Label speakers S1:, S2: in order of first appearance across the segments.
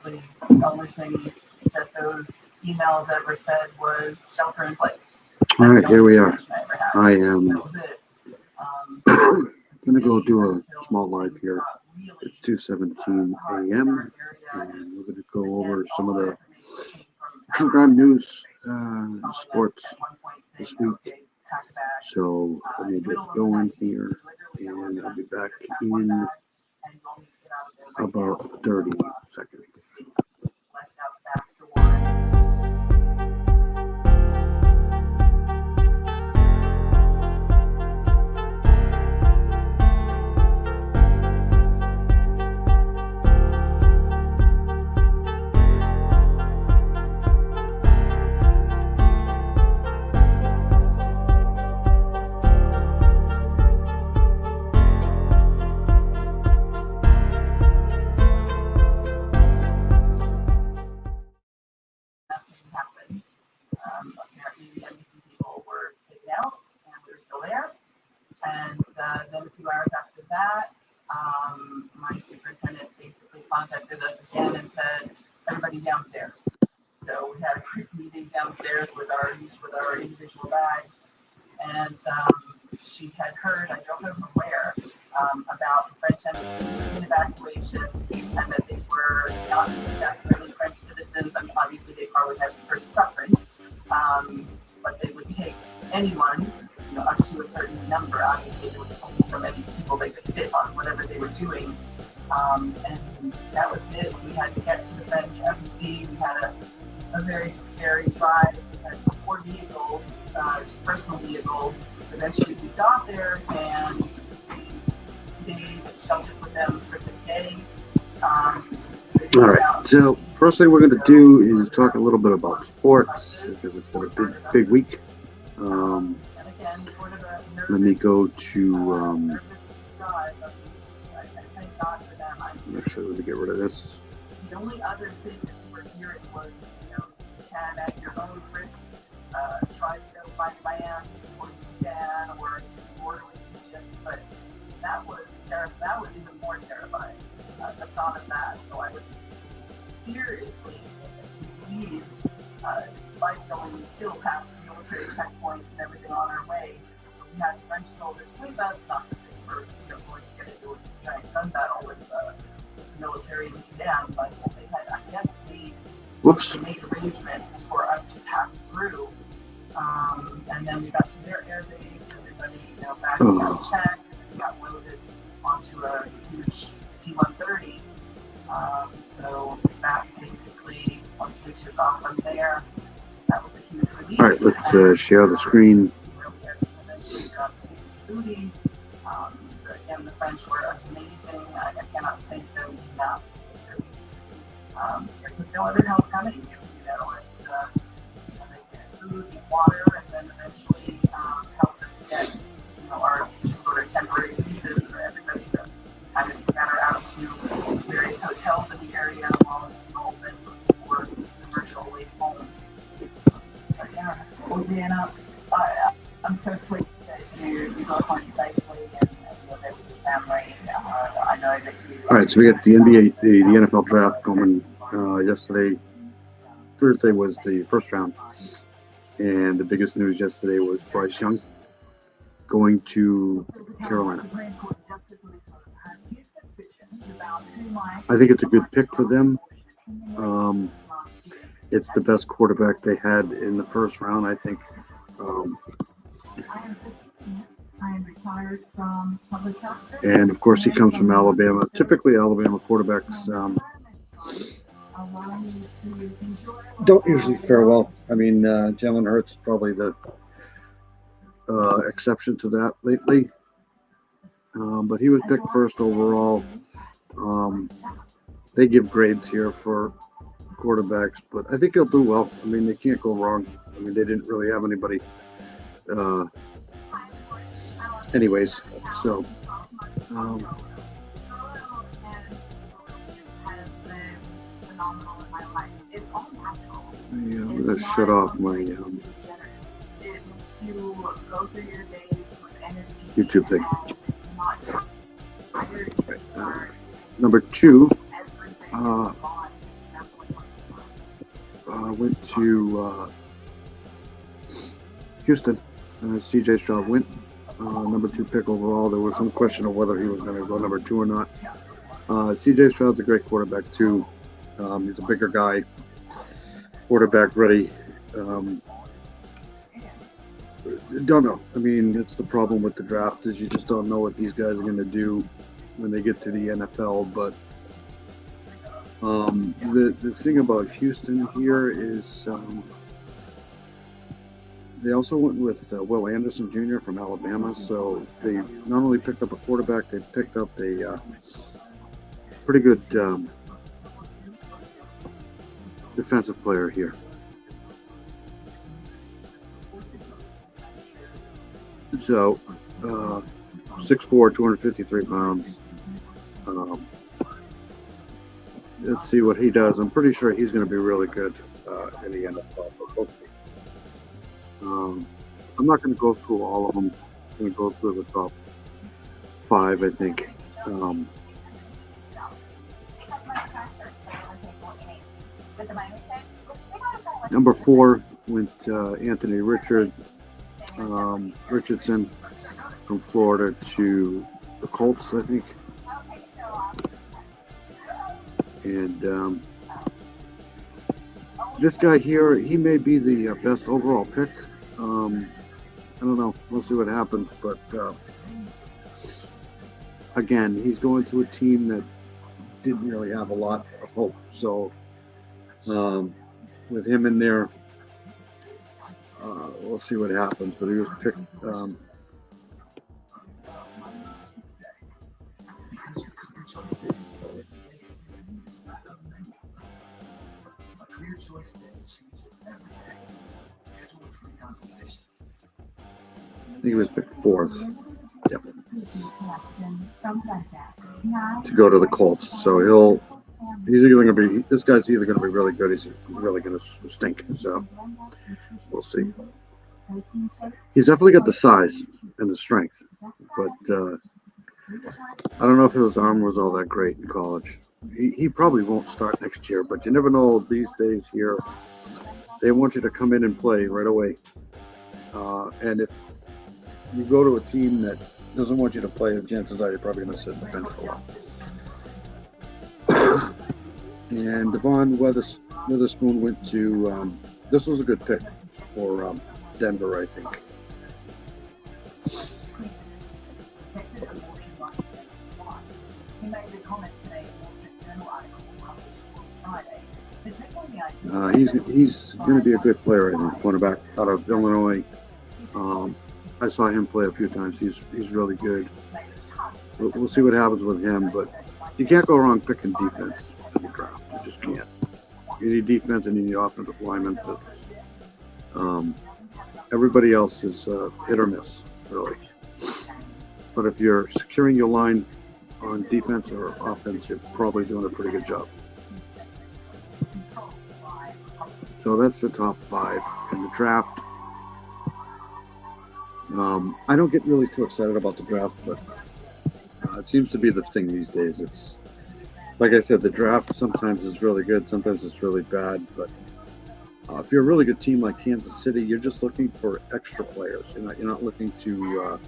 S1: basically the only thing that those emails ever said was shelter in place.
S2: All right, here we are.
S1: I ever had.
S2: I am
S1: That was it.
S2: gonna go do a small live here. It's 2:17 a.m. and we're gonna go over some of the true crime news, sports this week. So let me get going here, and I'll be back in about 30 seconds.
S1: Apparently, the NBC people were taken out, and we were still there. And then a few hours after that, my superintendent basically contacted us again and said, "Everybody downstairs." So we had a quick meeting downstairs with our individual bags, and she had heard, I don't know from where, about the French embassy evacuations, and that they were not exactly French citizens. I mean, obviously they probably had first preference, but they would take anyone, up to a certain number. Obviously, there was only so many people they could fit on whatever they were doing, and that was it. We had to get to the French embassy. We had a very scary drive. We had 4 vehicles, just personal vehicles. Eventually, we got there and stayed sheltered with them for the day.
S2: All right, so first thing we're going to do is talk a little bit about sports because it's been a big week. Let me go to, actually, let me get rid of this.
S1: The only other thing that we were hearing was, you can at your own risk try to go by land or Sudan or to border with Egypt, but that was even more terrifying. The thought of that, so I was seriously relieved, despite going still past military checkpoints and everything on our way. We had French soldiers with us, not that they were going to get into a giant gun battle with the military in Sudan, but they had, I guess, made arrangements for us to pass through. And then we got to their air base, everybody, back got checked, and got loaded onto a huge C-130. So that basically, once we took off from there, that was a huge relief.
S2: All right, let's share the screen.
S1: Again, the French were amazing. I cannot thank them enough. There was no other help coming. They get food and water, and then eventually help us get our sort of temporary visas for everybody to kind of scatter out to various hotels in the area while it's open for commercial way home. But yeah, Hosanna, I'm so pleased that you go home safely and you're there with your family. I know that you.
S2: All right, so we got the NBA, the NFL draft going yesterday. Thursday was the first round, and the biggest news yesterday was Bryce Young going to Carolina. I think it's a good pick for them. It's the best quarterback they had in the first round, I think. And of course, he comes from Alabama. Typically, Alabama quarterbacks don't usually fare well. I mean, Jalen Hurts is probably the exception to that lately. But he was picked first overall. They give grades here for quarterbacks, but I think he'll do well. I mean, they can't go wrong. I mean, they didn't really have anybody. Anyways, so. Yeah, I'm going to shut off my YouTube thing. Number 2, went to Houston. C.J. Stroud went number 2 pick overall. There was some question of whether he was going to go number 2 or not. C.J. Stroud's a great quarterback too. He's a bigger guy, quarterback ready. Don't know. I mean, it's the problem with the draft is you just don't know what these guys are going to do when they get to the NFL. But the thing about Houston here is they also went with Will Anderson Jr. from Alabama. So they not only picked up a quarterback, they picked up a pretty good defensive player here. So, 6'4", 253 pounds. Let's see what he does. I'm pretty sure he's going to be really good in the NFL. But we'll see. I'm not going to go through all of them. I'm going to go through the top 5, I think. Number 4 went Anthony Richardson from Florida to the Colts, I think. And this guy here, he may be the best overall pick. I don't know. We'll see what happens. But again, he's going to a team that didn't really have a lot of hope. So with him in there, we'll see what happens. But he was picked. I think he was picked 4th. Yep. To go to the Colts. So he's either going to be, this guy's either going to be really good, he's really going to stink. So we'll see. He's definitely got the size and the strength, but I don't know if his arm was all that great in college. He probably won't start next year, but you never know these days here. They want you to come in and play right away. And if you go to a team that doesn't want you to play, the chances are you're probably going to sit on the bench for a while. And Devon Witherspoon went to, this was a good pick for Denver, I think. He's going to be a good player, I think, cornerback out of Illinois. I saw him play a few times. He's really good. We'll see what happens with him, but you can't go wrong picking defense in the draft. You just can't. You need defense and you need offensive linemen. But everybody else is hit or miss, really. But if you're securing your line on defense or offense, you're probably doing a pretty good job. So that's the top 5 in the draft. I don't get really too excited about the draft, but it seems to be the thing these days. It's like I said, the draft sometimes is really good, sometimes it's really bad. But if you're a really good team like Kansas City, you're just looking for extra players. You're not looking to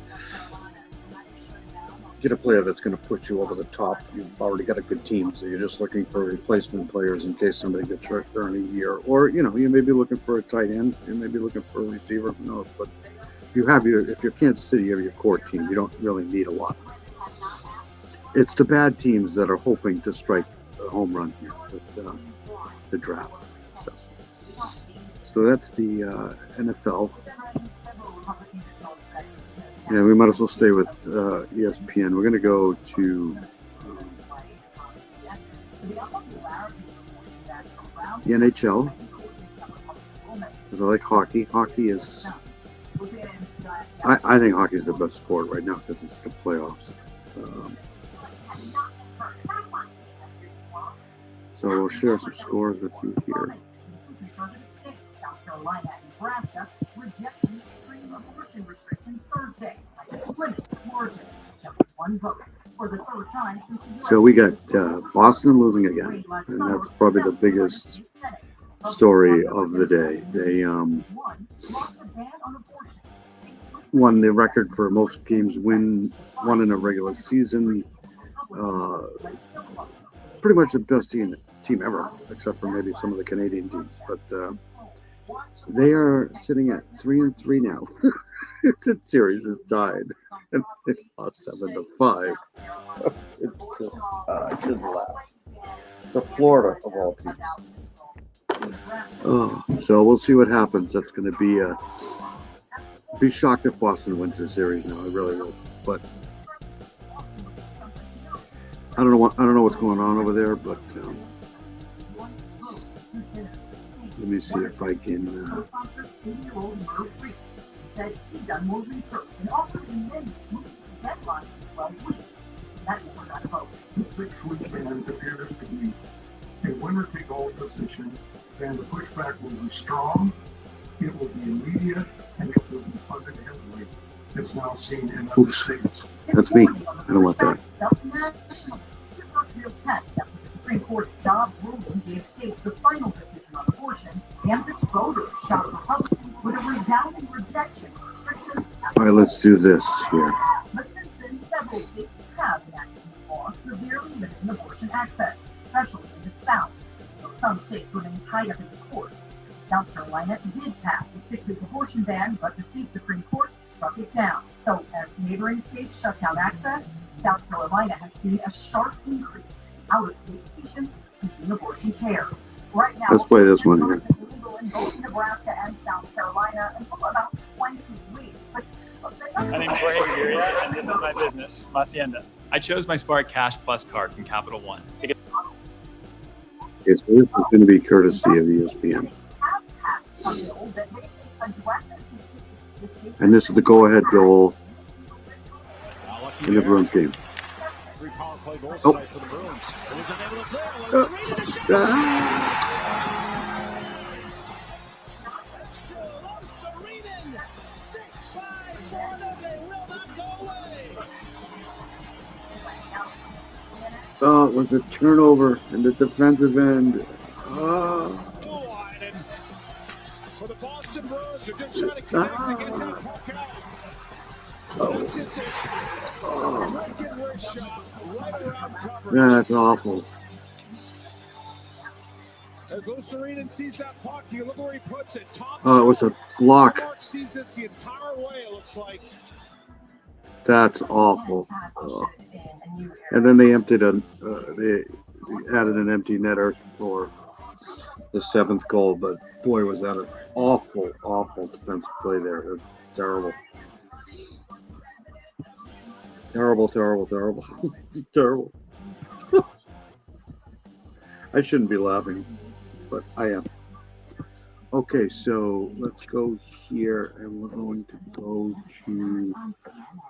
S2: get a player that's going to put you over the top. You've already got a good team, so you're just looking for replacement players in case somebody gets hurt during a year. Or you may be looking for a tight end, you may be looking for a receiver. Who knows? But if you're Kansas City, you have your core team. You don't really need a lot. It's the bad teams that are hoping to strike a home run here with the draft. So that's the NFL. Yeah, we might as well stay with ESPN. We're going to go to the NHL, because I like hockey. Hockey is, I think hockey is the best sport right now because it's the playoffs. So we'll share some scores with you here. So we got Boston losing again, and that's probably the biggest story of the day. They won the record for most games won in a regular season. Pretty much the best team ever, except for maybe some of the Canadian teams. But they are sitting at 3-3 now. The series is tied, and they lost 7-5. It's just I shouldn't laugh. It's Florida of all teams. So we'll see what happens. That's going to be shocked if Boston wins this series now. I really will. But I don't know what's going on over there. But let me see if I can.
S3: Six weekend appears to be a winner-take-all position, and the pushback will be strong, it will be immediate, and it will be funded heavily. It's now seen in other states.
S2: That's me. I don't want that.
S1: The Supreme Court's Dobbs ruling gave states the final decision on abortion, and its voters shot Republicans with a resounding rejection of restrictions.
S2: All right, let's do this here.
S1: But since then, several states have enacted laws severely limiting abortion access, especially in the South. So some states remain tied up in the courts. South Carolina did pass a 6-week abortion ban, but the state Supreme Court struck it down. So as neighboring states shut down access, South Carolina has seen a sharp increase out-of-state patients seeking abortion care. Right now,
S2: let's play this one here.
S1: It's illegal in both Nebraska and South Carolina until about 20 weeks.
S4: My name is Jorge Gaviria, and this is my business, Hacienda. I chose my Spark Cash Plus card from Capital One.
S2: Okay, so this is going to be courtesy of ESPN. And this is the go-ahead goal in the Bruins game. Oh. Oh, it was a turnover in the defensive end.
S5: For the Boston Bruins, they're just trying to connect to get that puck out.
S2: That's awful.
S5: As Osterinen sees that puck, you look where he puts it.
S2: Oh, it was a block.
S5: Sees this the entire way, it looks like.
S2: That's awful. And then they emptied they added an empty netter for the 7th goal, but boy, was that an awful defensive play there. It's terrible. Terrible. Terrible. I shouldn't be laughing, but I am. Okay, so let's go here, and we're going to go to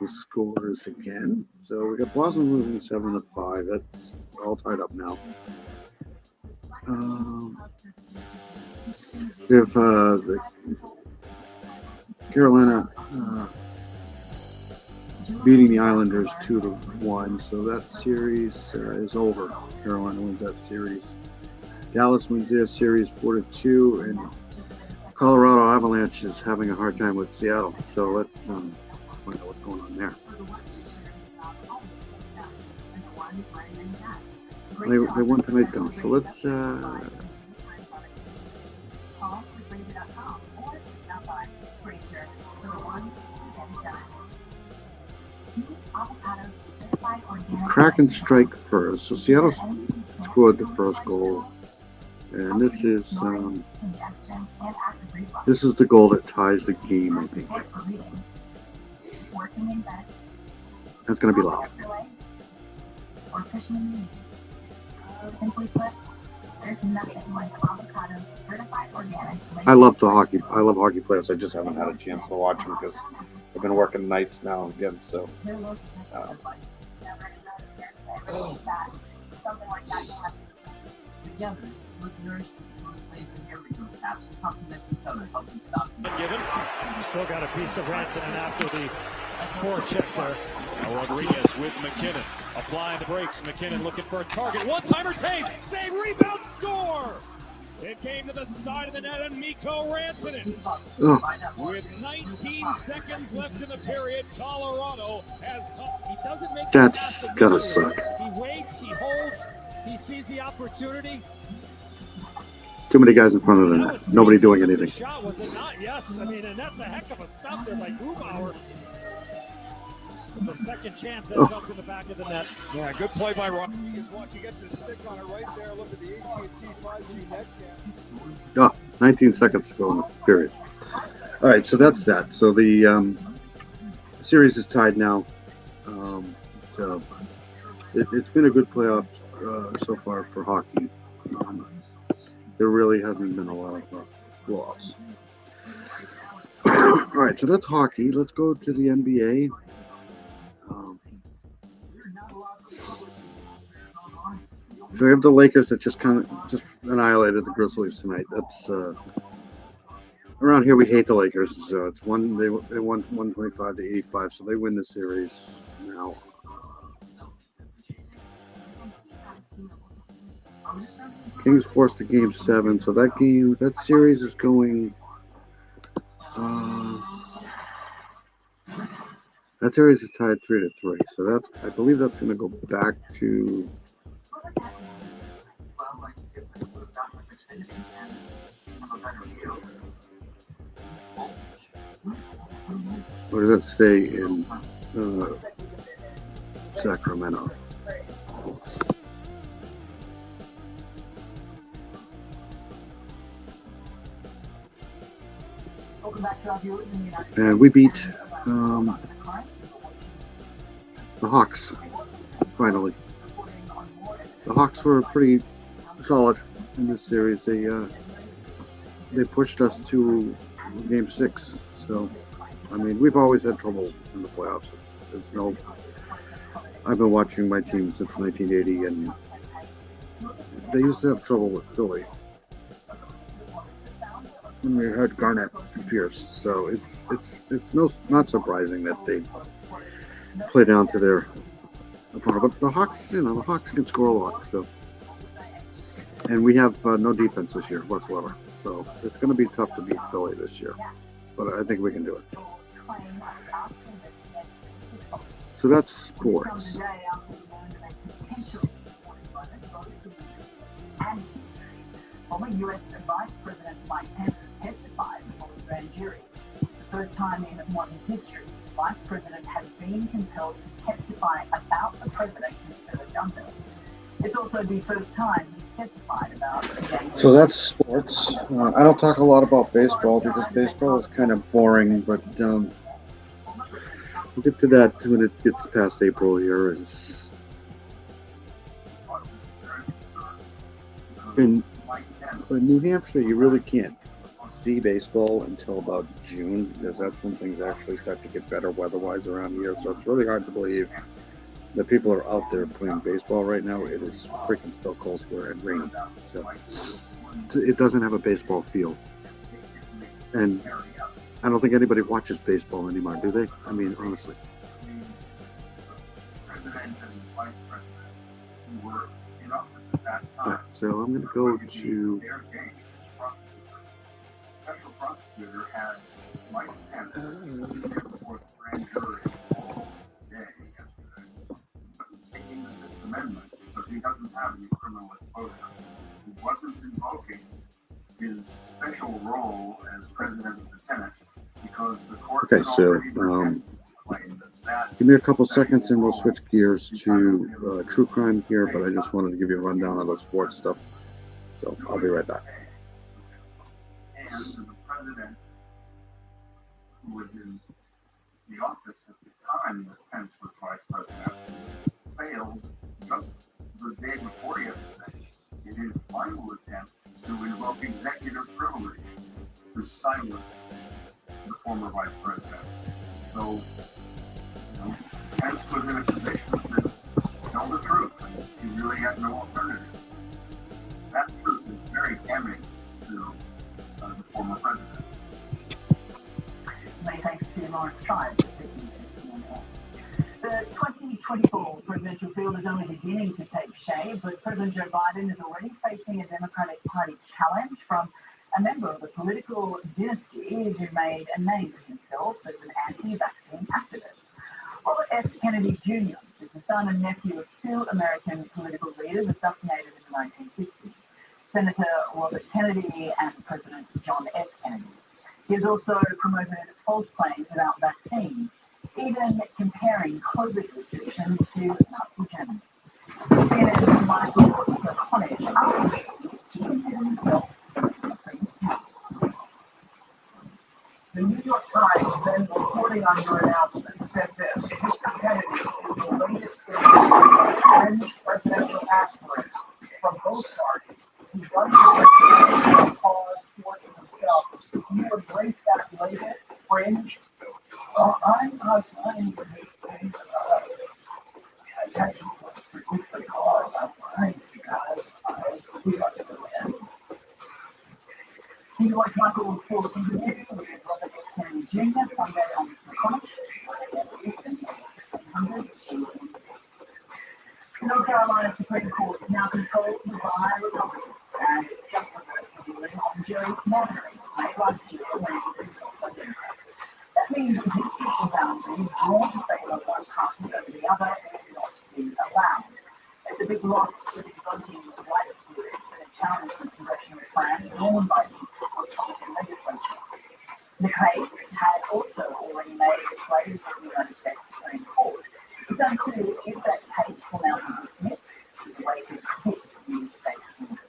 S2: the scores again. So we got Boston losing 7-5. That's all tied up now. If the Carolina beating the Islanders 2-1, so that series is over. Carolina wins that series. Dallas wins their series 4-2, and Colorado Avalanche is having a hard time with Seattle. So let's find out what's going on there. They won tonight though, so let's Kraken strike first. So Seattle scored the first goal, and this is the goal that ties the game, I think. That's going to be loud. I love hockey players. I just haven't had a chance to watch them because I've been working nights now again. So.
S1: Listeners, ladies and here we go. Taps and compliment each other, helping stop.
S5: Given. Still got a piece of Rantanen after the forecheck there. Rodriguez with McKinnon. Applying the brakes. McKinnon looking for a target. One-timer take. Save, rebound, score! It came to the side of the net, and Mikko Rantanen.
S2: Oh,
S5: With 19 seconds left in the period, Colorado has he doesn't make
S2: that's
S5: the pass
S2: gotta
S5: immediately.
S2: suck.
S5: He waits, he holds, he sees the opportunity.
S2: Too many guys in front of the
S5: That was
S2: net. Nobody
S5: Taves
S2: doing
S5: who took the
S2: anything.
S5: shot, was it not? Yes. I mean, and that's a heck of a stop there by Grubauer. The second chance ends up in the back of the net.
S6: Yeah, good play by Rodriguez. Watch, he gets his stick on it right there. Look at the AT&T 5G net cam.
S2: 19 seconds to go in the period. All right, so that's that. So the series is tied now. So it's been a good playoff so far for hockey. There really hasn't been a lot of blowouts. All right, so that's hockey. Let's go to the NBA. So we have the Lakers that just annihilated the Grizzlies tonight. That's around here we hate the Lakers. It's they won 125 to 85, so they win the series now. Kings forced to Game 7, so that series is going. That series is tied 3-3, so I believe that's going to go back to. Or does that stay in Sacramento? And we beat the Hawks, finally. The Hawks were pretty solid in this series. They pushed us to Game 6. So, I mean, we've always had trouble in the playoffs. It's no. I've been watching my team since 1980, and they used to have trouble with Philly when we had Garnett and Pierce. So it's not surprising that they play down to their opponent. But the Hawks, the Hawks can score a lot. So, and we have no defense this year whatsoever. So it's going to be tough to beat Philly this year. But I think we can do it. So that's sports.
S1: Former U.S. Vice President Mike Pence testified before the grand jury. It's the first time in modern history the Vice President has been compelled to testify about the president instead of done so. It's also the first time he testified about the gang.
S2: So that's sports. I don't talk a lot about baseball because baseball is kind of boring, but we'll get to that when it gets past April here. In New Hampshire, you really can't see baseball until about June because that's when things actually start to get better weather-wise around here. So it's really hard to believe that people are out there playing baseball right now. It is freaking still cold here and rainy. So it doesn't have a baseball feel. And I don't think anybody watches baseball anymore, do they? I mean, honestly. Right, so I'm going to go to
S3: Special prosecutor had Mike Pence before the grand jury today, yesterday, taking the Fifth Amendment because he doesn't have any criminal exposure. He wasn't invoking his special role as president of the Senate because the court
S2: Okay, so give me a couple seconds and we'll switch gears to true crime here, but I just wanted to give you a rundown of the sports stuff. So I'll be right back.
S3: And the president, who was in the office at the time that Pence was vice president, failed just the day before yesterday in his final attempt to invoke executive privilege to silence the former vice president. So, Pence was in a position to tell the truth. He really had no alternative. That truth is very damning to the former president.
S1: Many thanks to Lawrence Tribe for speaking to CNN. The 2020 2024 presidential field is only beginning to take shape, but President Joe Biden is already facing a Democratic Party challenge from a member of the political dynasty who made a name for himself as an anti-vaccine activist. Robert F. Kennedy Jr. is the son and nephew of two American political leaders assassinated in the 1960s, Senator Robert Kennedy and President John F. Kennedy. He has also promoted false claims about vaccines, even comparing COVID restrictions to Nazi Germany. CNN's Michael Smerconish asked him to consider himself a famous candidate.
S3: The New York Times, then reporting on your announcement, said this: Mr. Kennedy is the latest in 10 presidential aspirants from both parties who run the cause for himself. Do you embrace that label, fringe? I'm attention particularly hard. I'm because we are going to win.
S1: He was Michael Ford interview with Robert F. Kennedy Jr. Sunday on Smerconish, Eastern, 700 The North Carolina Supreme Court is now controlled by Republicans, and it's just a ruling on gerrymandering made last year when it was resolved by Democrats. That means district boundaries drawn to favor one party over the other will not be allowed. It's a big loss for the voting white spirits that have challenged the congressional plan drawn by the Republican legislature. The case had also already made its way to the United States Supreme Court. It's unclear if that case will now be dismissed in the wake of this new state order.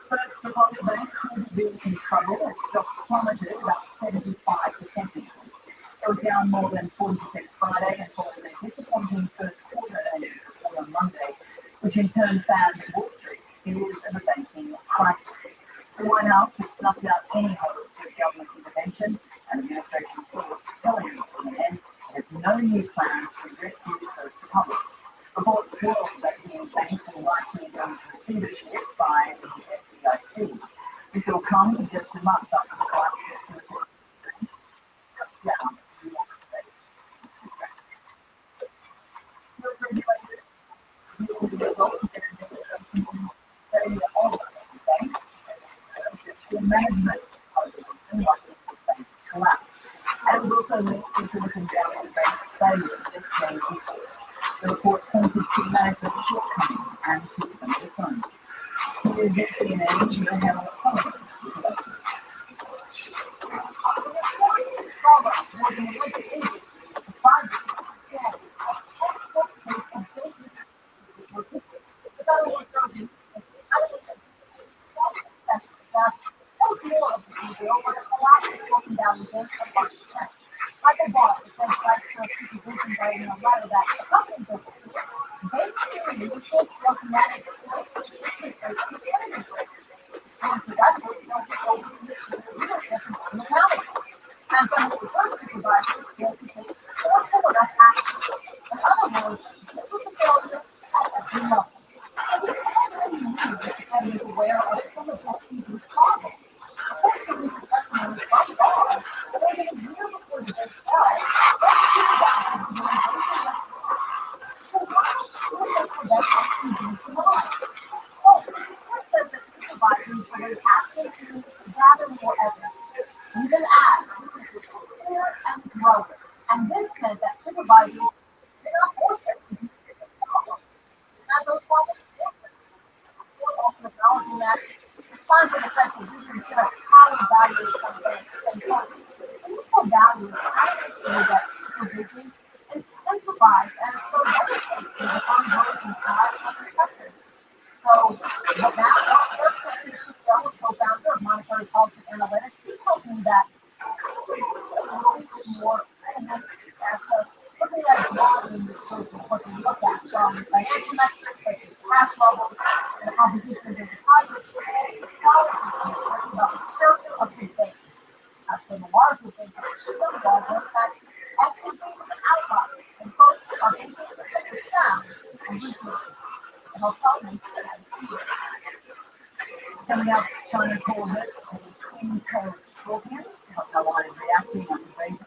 S1: First, the public bank could be in trouble as stocks plummeted about 75% this week. It was down more than 40% Friday and followed a disappointing first quarter earnings report on Monday, which in turn found Wall Street's fears of a banking crisis. The White House had snuffed out any hopes of government intervention, and administration source telling CNN there's no new plans to rescue the First Republic. Reports swirl that the bank will likely go into receivership by the FDIC. This will come just a month after the collapse of the down. The management of the bank collapsed, and was also linked to Silicon Valley Bank's failure just day before. The report pointed to management shortcomings and took some of its own. Here's the CNN to the Herald Sullivan with the latest. And this meant that supervisors did not force them to do as those problems also acknowledging that signs of effective use consider how we value something at the same time. We also value that supervision intensifies and so devastates the ongoing inside of the person. So, but now, Mark Berkson, the co-founder of Monetary Policy Analytics, he told me that more looking at volume is sort of what we look at from financial metrics such as cash levels and the composition of the deposits, policy metrics about the character of the banks. As for the larger banks, some governments that actually gave us an outlier and both are banking are sound and reasonable. And I'll stop and say that. Coming up, China calls it a twin-tailed scorpion. How Taiwan is reacting on the rate.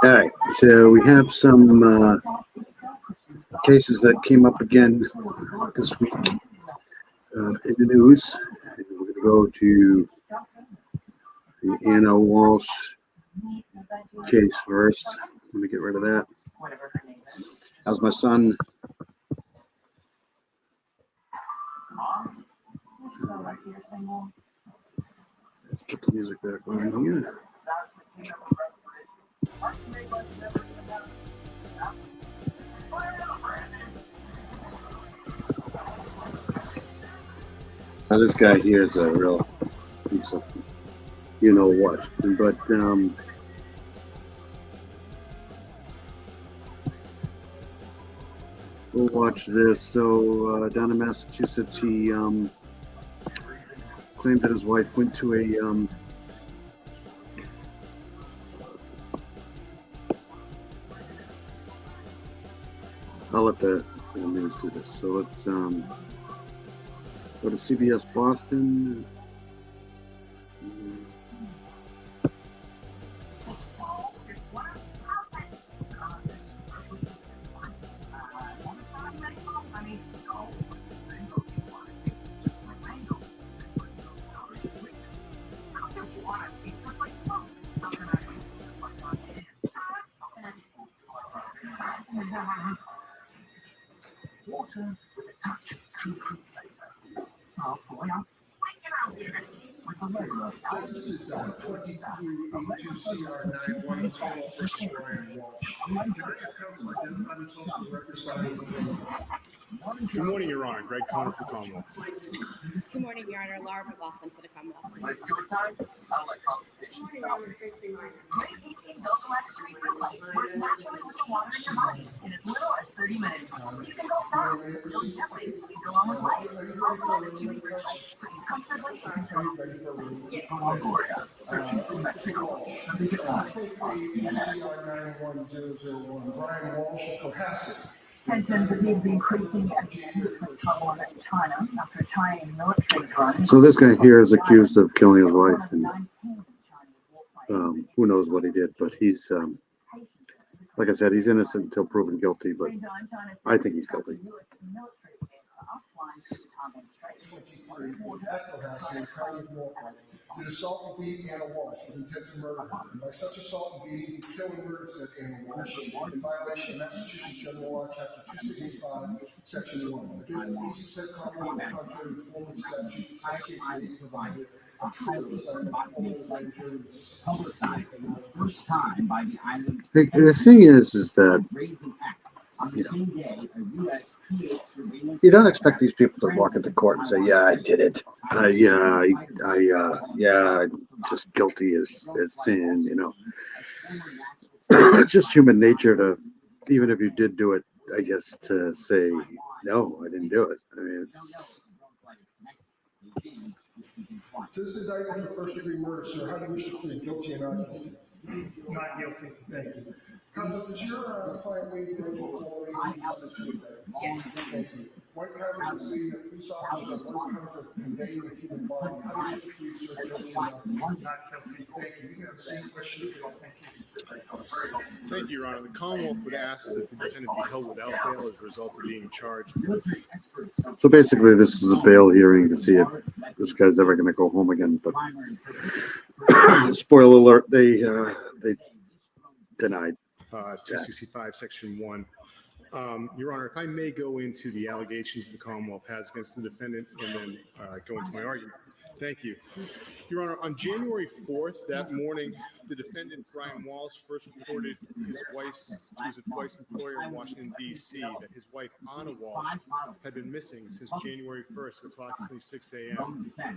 S2: All right, so we have some cases that came up again this week in the news. And we're going to go to the Anna Walsh case first. Let me get rid of that. How's my son? Let's put the music back on here. Now this guy here is a real piece of you know what, but we'll watch this. So down in Massachusetts, he claimed that his wife went to a I'll let the news do this. So let's go to CBS Boston.
S7: Good morning, Your Honor. Greg Conner for Commonwealth.
S8: Good morning, Your Honor. Laura McLaughlin for the Commonwealth.
S1: Good morning, Your Honor. Tracy Martin. In as little as 30 minutes. You can go fast. Go gently. Go on with life. Comfortably. Yes.
S3: Searching for Mexico. Visit CR91001. Brian Walsh of Cohasset.
S1: Tensions appear to be increasing at the end of trouble in China after a Chinese military drone.
S2: So this guy here is accused of killing his wife, and who knows what he did, but he's like I said, he's innocent until proven guilty, but I think he's guilty.
S3: Did assault and beat Anna Walsh with intent to murder her. And by such assault and beating, kill and murder said Anna Walsh in violation of Massachusetts General Law, Chapter 265, Section 1. Against the peace of said Commonwealth, contrary to former statute, such case may be provided a trial assignment for the grand jury publicized for the first time by the island.
S2: The thing is that you don't expect these people to walk into court and say, "Yeah, I did it. Yeah, I'm just guilty as sin." You know, it's just human nature to, even if you did do it, I guess, to say, "No, I didn't do it." I mean, it's.
S3: To this indictment for first-degree murder, sir, how do you wish to plead, guilty or not guilty?
S9: Not guilty.
S3: Thank you. Does your client leave the authority on the Tuesday? What kind of see a police officer, what kind of conveying the human body? How do you research not kill people? Thank you. You have the same question. Thank you.
S7: Thank you, Your Honor. The Commonwealth would ask that the defendant be held without bail as a result of being charged.
S2: So basically, this is a bail hearing to see if this guy's ever going to go home again. But spoiler alert, they denied.
S7: 265, Section 1. Your Honor, if I may go into the allegations the Commonwealth has against the defendant and then go into my argument. Thank you. Your Honor, on January 4th, that morning, the defendant, Brian Walsh, first reported to his wife's employer in Washington, D.C., that his wife, Anna Walsh, had been missing since January 1st at approximately 6 a.m. He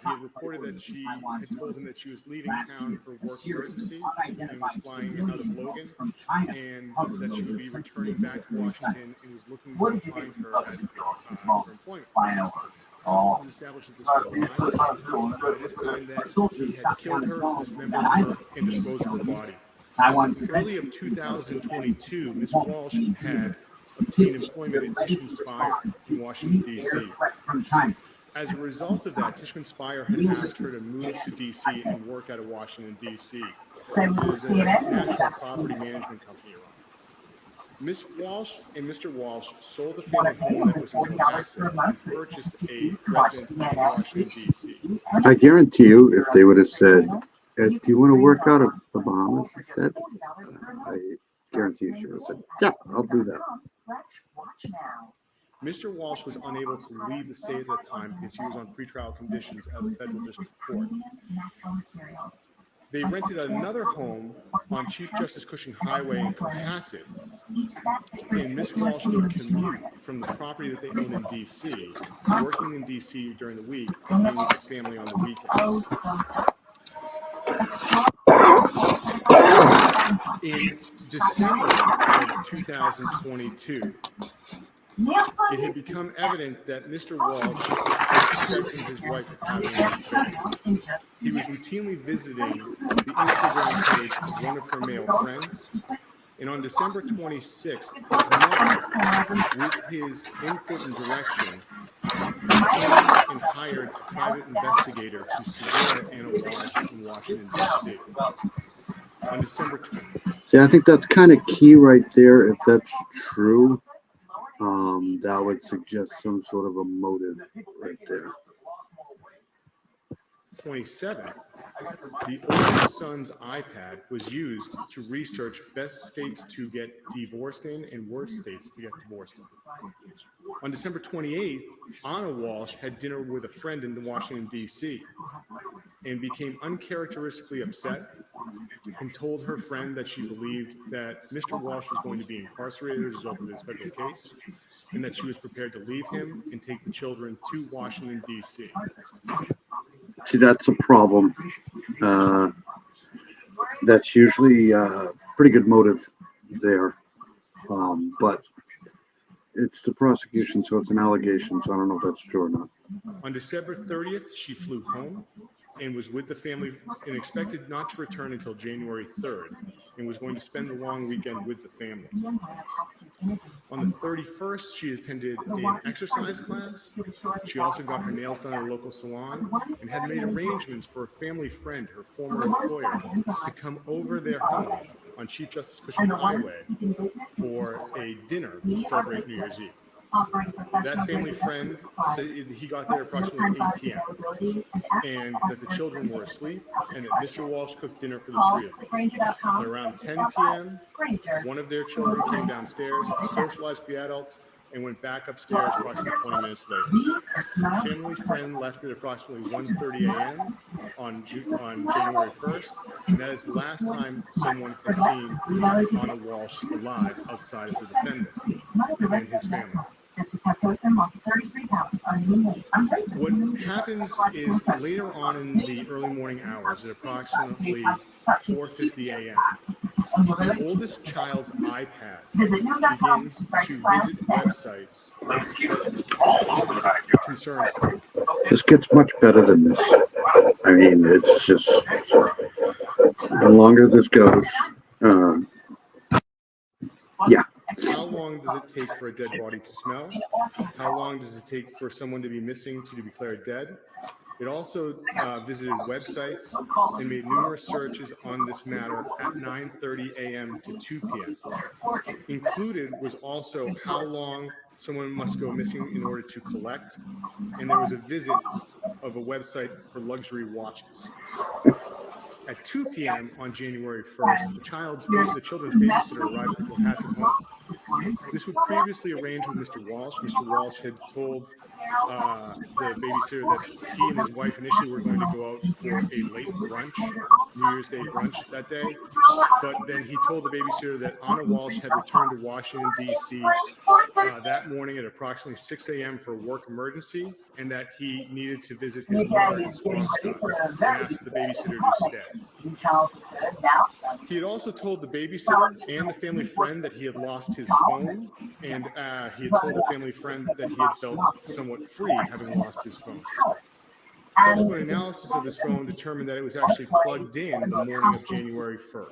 S7: had reported that she had told him that she was leaving town for work emergency and was flying out of Logan, and that she would be returning back to Washington and was looking to find her at her employment. He established that this was a lie. By this time that he had killed her, dismembered her, and disposed of her body. Early of 2022, Ms. Walsh had obtained employment at Tishman Speyer in Washington, D.C. As a result of that, Tishman Speyer had asked her to move to D.C. and work out of Washington, D.C. It is a national property management company. Ms. Walsh and Mr. Walsh sold the family home that was in Cohasset and purchased a residence in Washington, D.C.
S2: I guarantee you, if they would have said, "Do you want to work out of the Bahamas instead?" I guarantee you she would have said, "Yeah, I'll do that."
S7: Mr. Walsh was unable to leave the state at the time because he was on pretrial conditions at the federal district court. They rented another home on Chief Justice Cushing Highway in Cohasset, and Ms. Walsh would commute from the property that they own in D.C., working in D.C. during the week, and being with the family on the weekends. In December of 2022, it had become evident that Mr. Walsh was suspecting his wife of having an affair. He was routinely visiting the Instagram page of one of her male friends, and on December 26th, his mother, with his input and direction, retained and hired a private investigator to surveil Anna Walsh in Washington, D.C. On December 20th.
S2: See, I think that's kind of key right there. If that's true, that would suggest some sort of a motive right there.
S7: 27th, the oldest son's iPad was used to research best states to get divorced in and worst states to get divorced in. On December 28th, Anna Walsh had dinner with a friend in Washington, D.C., and became uncharacteristically upset and told her friend that she believed that Mr. Walsh was going to be incarcerated as a result of this federal case, and that she was prepared to leave him and take the children to Washington, D.C.
S2: See, that's a problem. That's usually a pretty good motive there. But it's the prosecution, so it's an allegation, so I don't know if that's true or not.
S7: On December 30th, she flew home and was with the family and expected not to return until January 3rd and was going to spend the long weekend with the family. On the 31st, she attended an exercise class. She also got her nails done at a local salon and had made arrangements for a family friend, her former employer, to come over their home on Chief Justice Cushing Highway for a dinner to celebrate New Year's Eve. That family friend said he got there approximately 8 p.m. and that the children were asleep and that Mr. Walsh cooked dinner for the three of them. At around 10 p.m., one of their children came downstairs, socialized with the adults, and went back upstairs approximately 20 minutes later. The family friend left at approximately 1:30 a.m. on January 1st, and that is the last time someone has seen Anna Walsh alive outside of the defendant and his family. What happens is later on in the early morning hours, at approximately 4:50 a.m., the oldest child's iPad begins to visit websites concerning.
S2: This gets much better than this. I mean, it's just the longer this goes,
S7: take for a dead body to smell? How long does it take for someone to be missing to be declared dead? It also visited websites and made numerous searches on this matter at 9:30 a.m. to 2 p.m. Included was also how long someone must go missing in order to collect, and there was a visit of a website for luxury watches. At 2 p.m. on January 1st, the children's babysitter arrived at the Cohasset home. This was previously arranged with Mr. Walsh. Mr. Walsh had told the babysitter that he and his wife initially were going to go out for a late brunch, New Year's Day brunch that day. But then he told the babysitter that Anna Walsh had returned to Washington, D.C. That morning at approximately 6 a.m. for a work emergency, and that he needed to visit his mother in Swampscott and asked the babysitter to stay. He had also told the babysitter and the family friend that he had lost his phone, and he had told the family friend that he had felt somewhat free having lost his phone. Subsequent analysis of his phone determined that it was actually plugged in the morning of January 1st.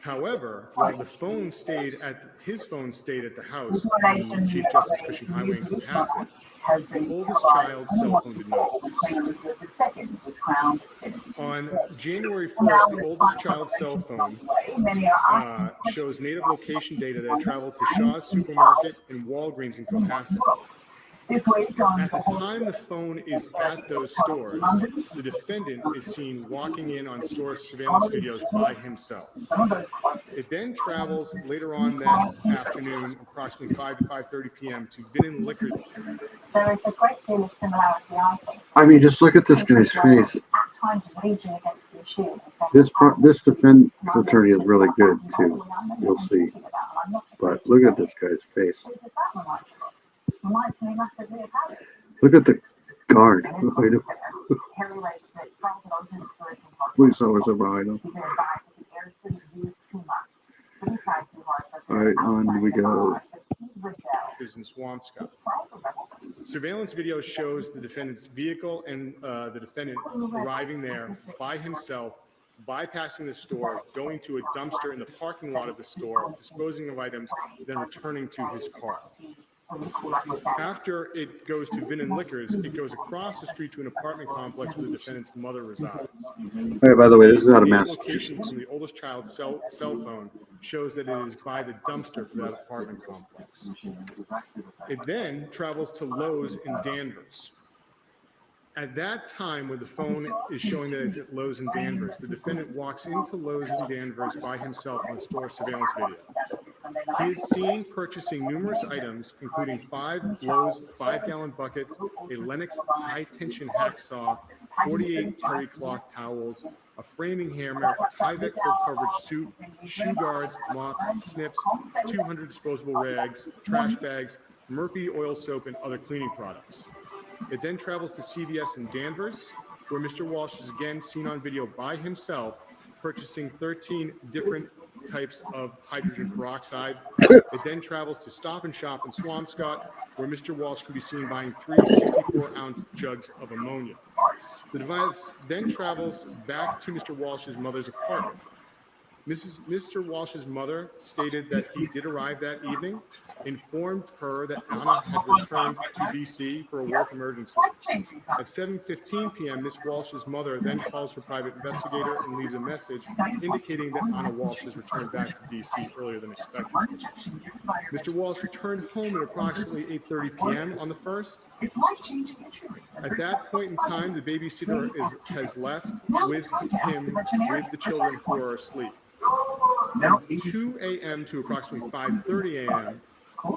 S7: However, while his phone stayed at the house on Chief Justice Cushing Highway in Cohasset, the oldest child's cell phone did not. On January 1st, the oldest child's cell phone shows native location data that traveled to Shaw's Supermarket and Walgreens in Cohasset. At the time the phone is at those stores, the defendant is seen walking in on store surveillance videos by himself. It then travels later on that afternoon, approximately 5 to 5:30 p.m. to Vinin Liquor.
S9: There is a great deal of similarity, I think.
S2: I mean, just look at this guy's face. This defense attorney is really good too. You'll see. But look at this guy's face. Look at the guard. Police officer behind him. All right, on we go.
S7: Is in Swampscott. Surveillance video shows the defendant's vehicle and the defendant arriving there by himself, bypassing the store, going to a dumpster in the parking lot of the store, disposing of items, then returning to his car. After it goes to Vinin Liquors, it goes across the street to an apartment complex where the defendant's mother resides.
S2: Hey, by the way, this is out of
S7: Location
S2: Massachusetts.
S7: from the oldest child's cell phone shows that it is by the dumpster for that apartment complex. It then travels to Lowe's in Danvers. At that time, when the phone is showing that it's at Lowe's in Danvers, the defendant walks into Lowe's in Danvers by himself on store surveillance video. He is seen purchasing numerous items, including 5 Lowe's 5-gallon buckets, a Lennox high-tension hacksaw, 48 terry cloth towels, a framing hammer, a Tyvek full coverage suit, shoe guards, mop, snips, 200 disposable rags, trash bags, Murphy oil soap, and other cleaning products. It then travels to CVS in Danvers, where Mr. Walsh is again seen on video by himself purchasing 13 different types of hydrogen peroxide. It then travels to Stop and Shop in Swampscott, where Mr. Walsh can be seen buying 3 64-ounce jugs of ammonia. The device then travels back to Mr. Walsh's mother's apartment. Mr. Walsh's mother stated that he did arrive that evening, informed her that Anna had returned to D.C. for a work emergency. At 7:15 p.m., Ms. Walsh's mother then calls her private investigator and leaves a message indicating that Anna Walsh has returned back to D.C. earlier than expected. Mr. Walsh returned home at approximately 8:30 p.m. on the 1st. At that point in time, the babysitter has left with him with the children who are asleep. From 2 a.m. to approximately 5:30 a.m.,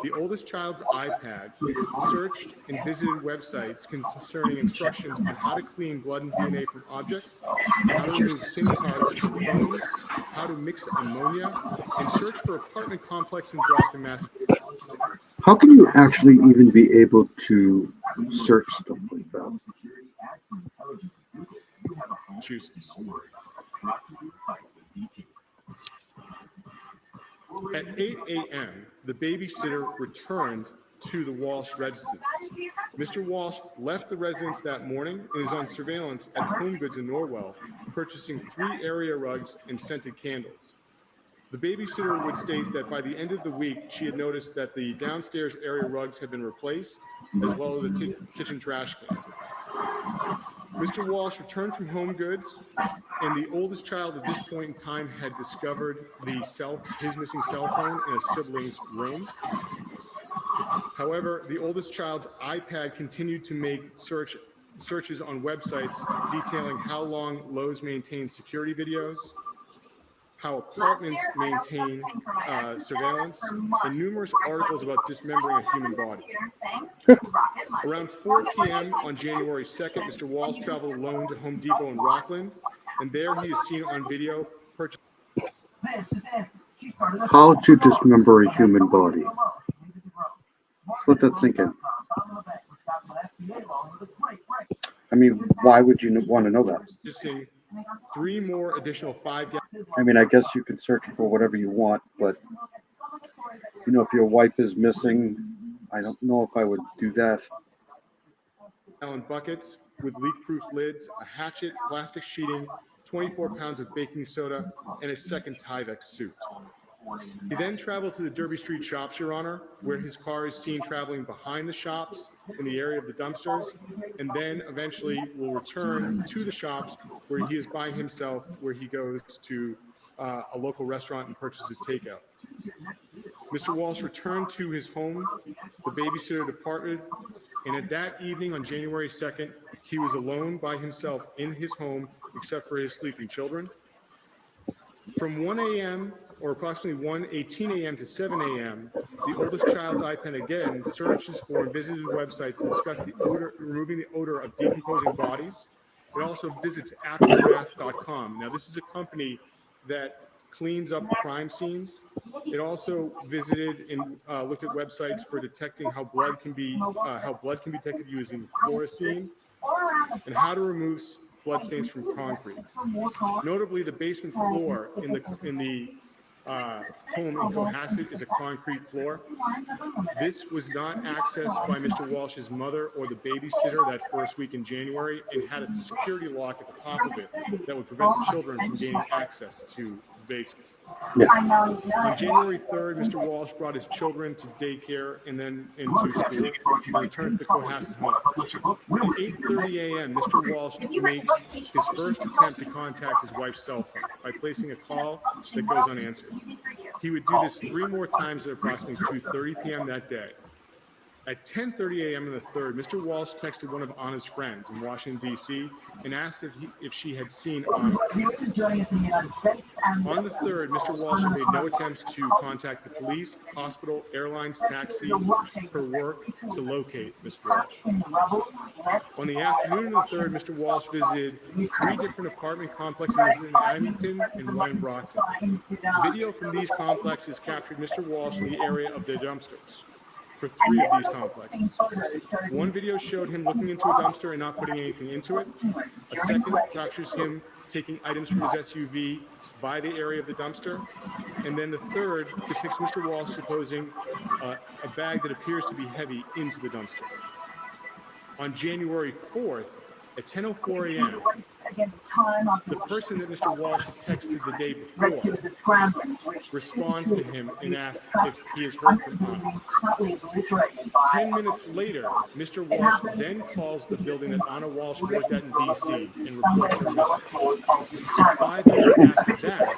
S7: the oldest child's iPad searched and visited websites concerning instructions on how to clean blood and DNA from objects, how to remove SIM cards from phones, how to mix ammonia, and search for apartment complex in Brockton, Massachusetts.
S2: How can you actually even be able to search stuff like that?
S7: At 8 a.m., the babysitter returned to the Walsh residence. Mr. Walsh left the residence that morning and is on surveillance at Home Goods in Norwell, purchasing 3 area rugs and scented candles. The babysitter would state that by the end of the week, she had noticed that the downstairs area rugs had been replaced, as well as a kitchen trash can. Mr. Walsh returned from Home Goods, and the oldest child at this point in time had discovered his missing cell phone in a sibling's room. However, the oldest child's iPad continued to make searches on websites detailing how long Lowe's maintains security videos, how apartments maintain surveillance, and numerous articles about dismembering a human body. Around 4 p.m. on January 2nd, Mr. Walsh traveled alone to Home Depot in Rockland, and there he is seen on video purchasing.
S2: How to dismember a human body. Let's let that sink in. I mean, why would you want to know that?
S7: Purchasing 3 more additional 5-gallon.
S2: I mean, I guess you can search for whatever you want, but you know, if your wife is missing, I don't know if I would do that.
S7: Buckets with leak-proof lids, a hatchet, plastic sheeting, 24 pounds of baking soda, and a second Tyvek suit. He then traveled to the Derby Street shops, Your Honor, where his car is seen traveling behind the shops in the area of the dumpsters, and then eventually will return to the shops where he is by himself, where he goes to a local restaurant and purchases takeout. Mr. Walsh returned to his home. The babysitter departed, and at that evening on January 2nd, he was alone by himself in his home, except for his sleeping children. From 1 a.m. or approximately 1:18 a.m. to 7 a.m., the oldest child's iPad again searches for and visited websites to discuss the odor, removing the odor of decomposing bodies. It also visits aftermath.com. Now, this is a company that cleans up crime scenes. It also visited and looked at websites for detecting how blood can be detected using fluorescein, and how to remove bloodstains from concrete. Notably, the basement floor in the home in Cohasset is a concrete floor. This was not accessed by Mr. Walsh's mother or the babysitter that first week in January, and had a security lock at the top of it that would prevent the children from gaining access to the basement.
S2: Yeah.
S7: On January 3rd, Mr. Walsh brought his children to daycare and then into school, and returned to the Cohasset home. At 8:30 a.m., Mr. Walsh makes his first attempt to contact his wife's cell phone by placing a call that goes unanswered. He would do this 3 more times at approximately 2:30 p.m. that day. At 10:30 a.m. on the 3rd, Mr. Walsh texted one of Anna's friends in Washington, D.C., and asked if she had seen Anna. On the 3rd, Mr. Walsh made no attempts to contact the police, hospital, airlines, taxi, her work to locate Mr. Walsh. On the afternoon of the 3rd, Mr. Walsh visited 3 different apartment complexes in Abington and one in Brockton. Video from these complexes captured Mr. Walsh in the area of the dumpsters for 3 of these complexes. One video showed him looking into a dumpster and not putting anything into it. A second captures him taking items from his SUV by the area of the dumpster. And then the third depicts Mr. Walsh supposing a bag that appears to be heavy into the dumpster. On January 4th, at 10:04 a.m., the person that Mr. Walsh had texted the day before responds to him and asks if he has heard from Anna. 10 minutes later, Mr. Walsh then calls the building that Anna Walsh worked at in D.C. and reports her missing. 5 minutes after that,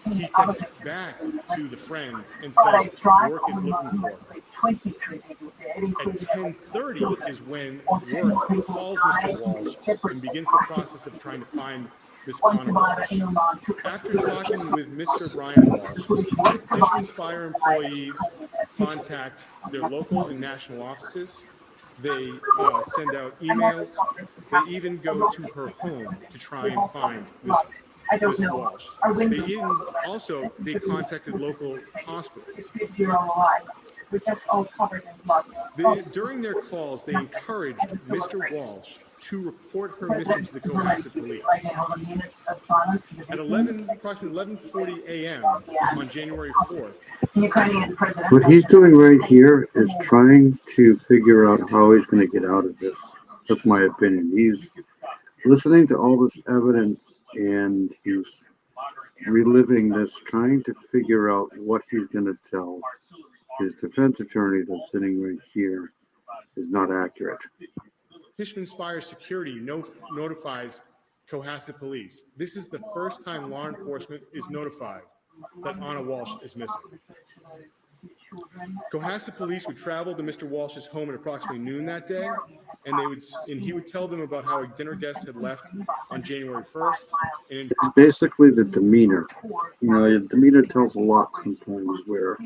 S7: he texts back to the friend and says, "Work is looking for her." At 10:30 is when work calls Mr. Walsh and begins the process of trying to find Miss Anna Walsh. After talking with Mr. Brian Walsh, Tishman Spire employees contact their local and national offices. They send out emails. They even go to her home to try and find Miss Walsh. They contacted local hospitals. During their calls, they encouraged Mr. Walsh to report her missing to the Cohasset police. At approximately 11:40 a.m. on January 4th.
S2: What he's doing right here is trying to figure out how he's going to get out of this. That's my opinion. He's listening to all this evidence, and he's reliving this, trying to figure out what he's going to tell his defense attorney that's sitting right here is not accurate.
S7: Fishman Spire Security notifies Cohasset Police. This is the first time law enforcement is notified that Anna Walsh is missing. Cohasset Police would travel to Mr. Walsh's home at approximately noon that day, and he would tell them about how a dinner guest had left on January 1st. And
S2: It's basically the demeanor. You know, your demeanor tells a lot sometimes, where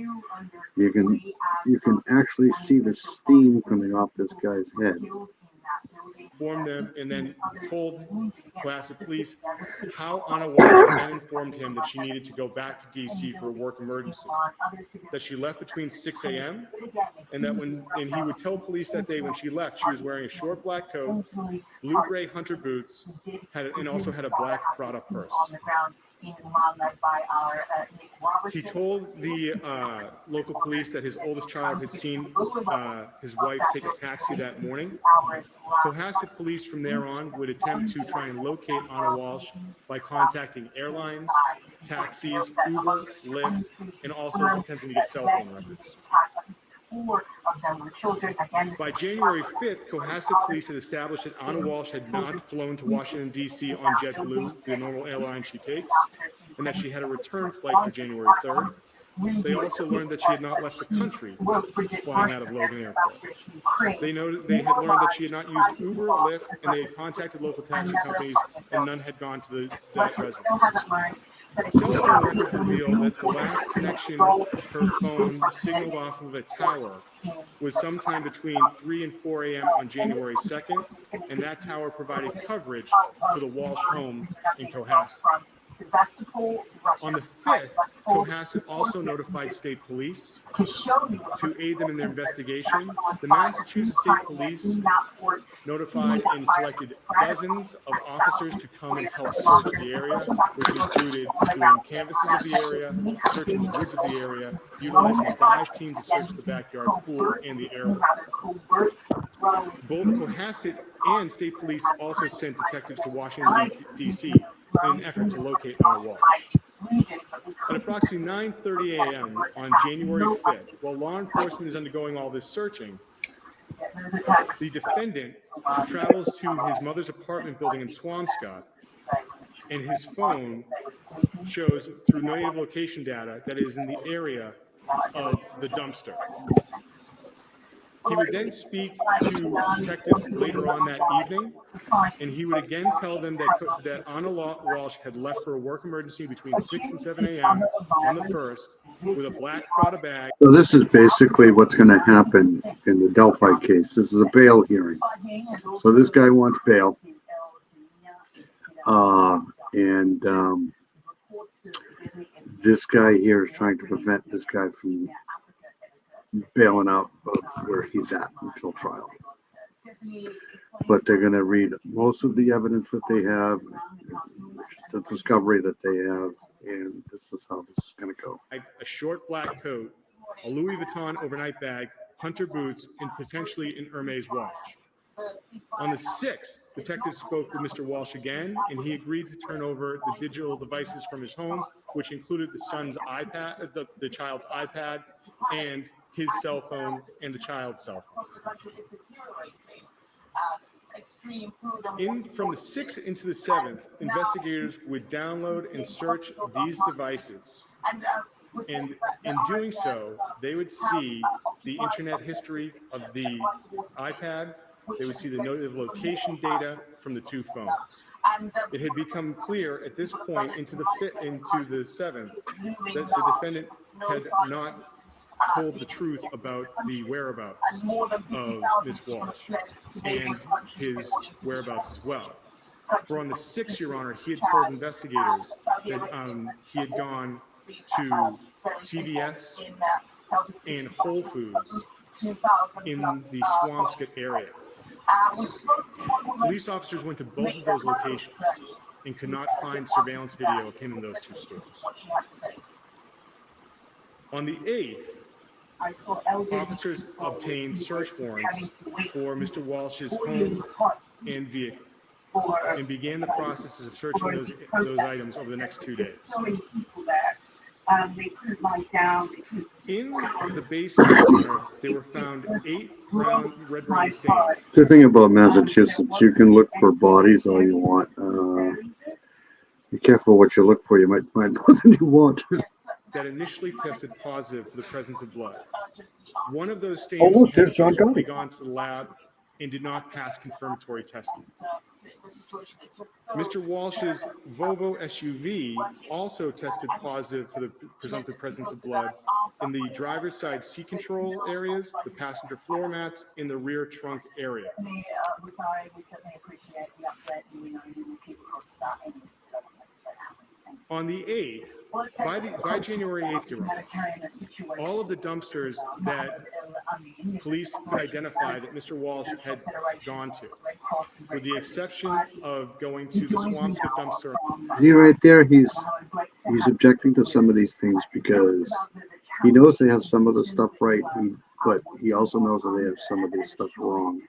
S2: you can actually see the steam coming off this guy's head.
S7: informed them and then told Cohasset Police how Anna Walsh then informed him that she needed to go back to DC for a work emergency, that she left between 6 a.m. and he would tell police that day when she left, she was wearing a short black coat, blue-gray hunter boots, and also had a black Prada purse. He told the local police that his oldest child had seen his wife take a taxi that morning. Cohasset Police from there on would attempt to try and locate Anna Walsh by contacting airlines, taxis, Uber, Lyft, and also attempting to get cell phone records. By January 5th, Cohasset Police had established that Anna Walsh had not flown to Washington, D.C. on JetBlue, the normal airline she takes, and that she had a return flight for January 3rd. They also learned that she had not left the country flying out of Logan Airport. They had learned that she had not used Uber, Lyft, and they had contacted local taxi companies, and none had gone to that residence. Cell phone records reveal that the last connection her phone signaled off of a tower was sometime between 3 and 4 a.m. on January 2nd, and that tower provided coverage to the Walsh home in Cohasset. On the 5th, Cohasset also notified state police to aid them in their investigation. The Massachusetts State Police notified and collected dozens of officers to come and help search the area, which included doing canvases of the area, searching the woods of the area, utilizing a dive team to search the backyard pool and the area. Both Cohasset and state police also sent detectives to Washington, D.C. in an effort to locate Anna Walsh. At approximately 9:30 a.m. on January 5th, while law enforcement is undergoing all this searching, the defendant travels to his mother's apartment building in Swampscott, and his phone shows through native location data that it is in the area of the dumpster. He would then speak to detectives later on that evening, and he would again tell them that Anna Walsh had left for a work emergency between 6 and 7 a.m. on the 1st with a black Prada bag.
S2: So this is basically what's going to happen in the Delphi case. This is a bail hearing. So this guy wants bail. This guy here is trying to prevent this guy from bailing out of where he's at until trial. But they're going to read most of the evidence that they have, the discovery that they have, and this is how this is going to go.
S7: A short black coat, a Louis Vuitton overnight bag, hunter boots, and potentially an Hermes watch. On the 6th, detectives spoke with Mr. Walsh again, and he agreed to turn over the digital devices from his home, which included the son's iPad, the child's iPad, and his cell phone and the child's cell phone. From the 6th into the 7th, investigators would download and search these devices. And in doing so, they would see the internet history of the iPad. They would see the native location data from the two phones. It had become clear at this point into the 7th that the defendant had not told the truth about the whereabouts of Ms. Walsh and his whereabouts as well. For on the 6th, Your Honor, he had told investigators that he had gone to CVS and Whole Foods in the Swampscott area. Police officers went to both of those locations and could not find surveillance video of him in those two stores. On the 8th, officers obtained search warrants for Mr. Walsh's home and vehicle. and began the process of searching those items over the next 2 days.
S9: They couldn't lie down.
S7: In the basement, there were found 8 red brown stains
S2: The thing about Massachusetts, you can look for bodies all you want. Be careful what you look for. You might find more than you want.
S7: that initially tested positive for the presence of blood. One of those
S2: Oh,
S7: stains
S2: look,
S7: has
S2: there's John
S7: subsequently
S2: Gotti.
S7: gone to the lab and did not pass confirmatory testing. Mr. Walsh's Volvo SUV also tested positive for the presumptive presence of blood in the driver's side seat control areas, the passenger floor mats, in the rear trunk area.
S9: We certainly appreciate the update, and we know you will keep across any developments that happen.
S7: On the 8th, by January 8th, Your Honor, all of the dumpsters that police could identify that Mr. Walsh had gone to, with the exception of going to the Swampscott dumpster.
S2: See right there, he's objecting to some of these things because he knows they have some of the stuff right, but he also knows that they have some of this stuff wrong.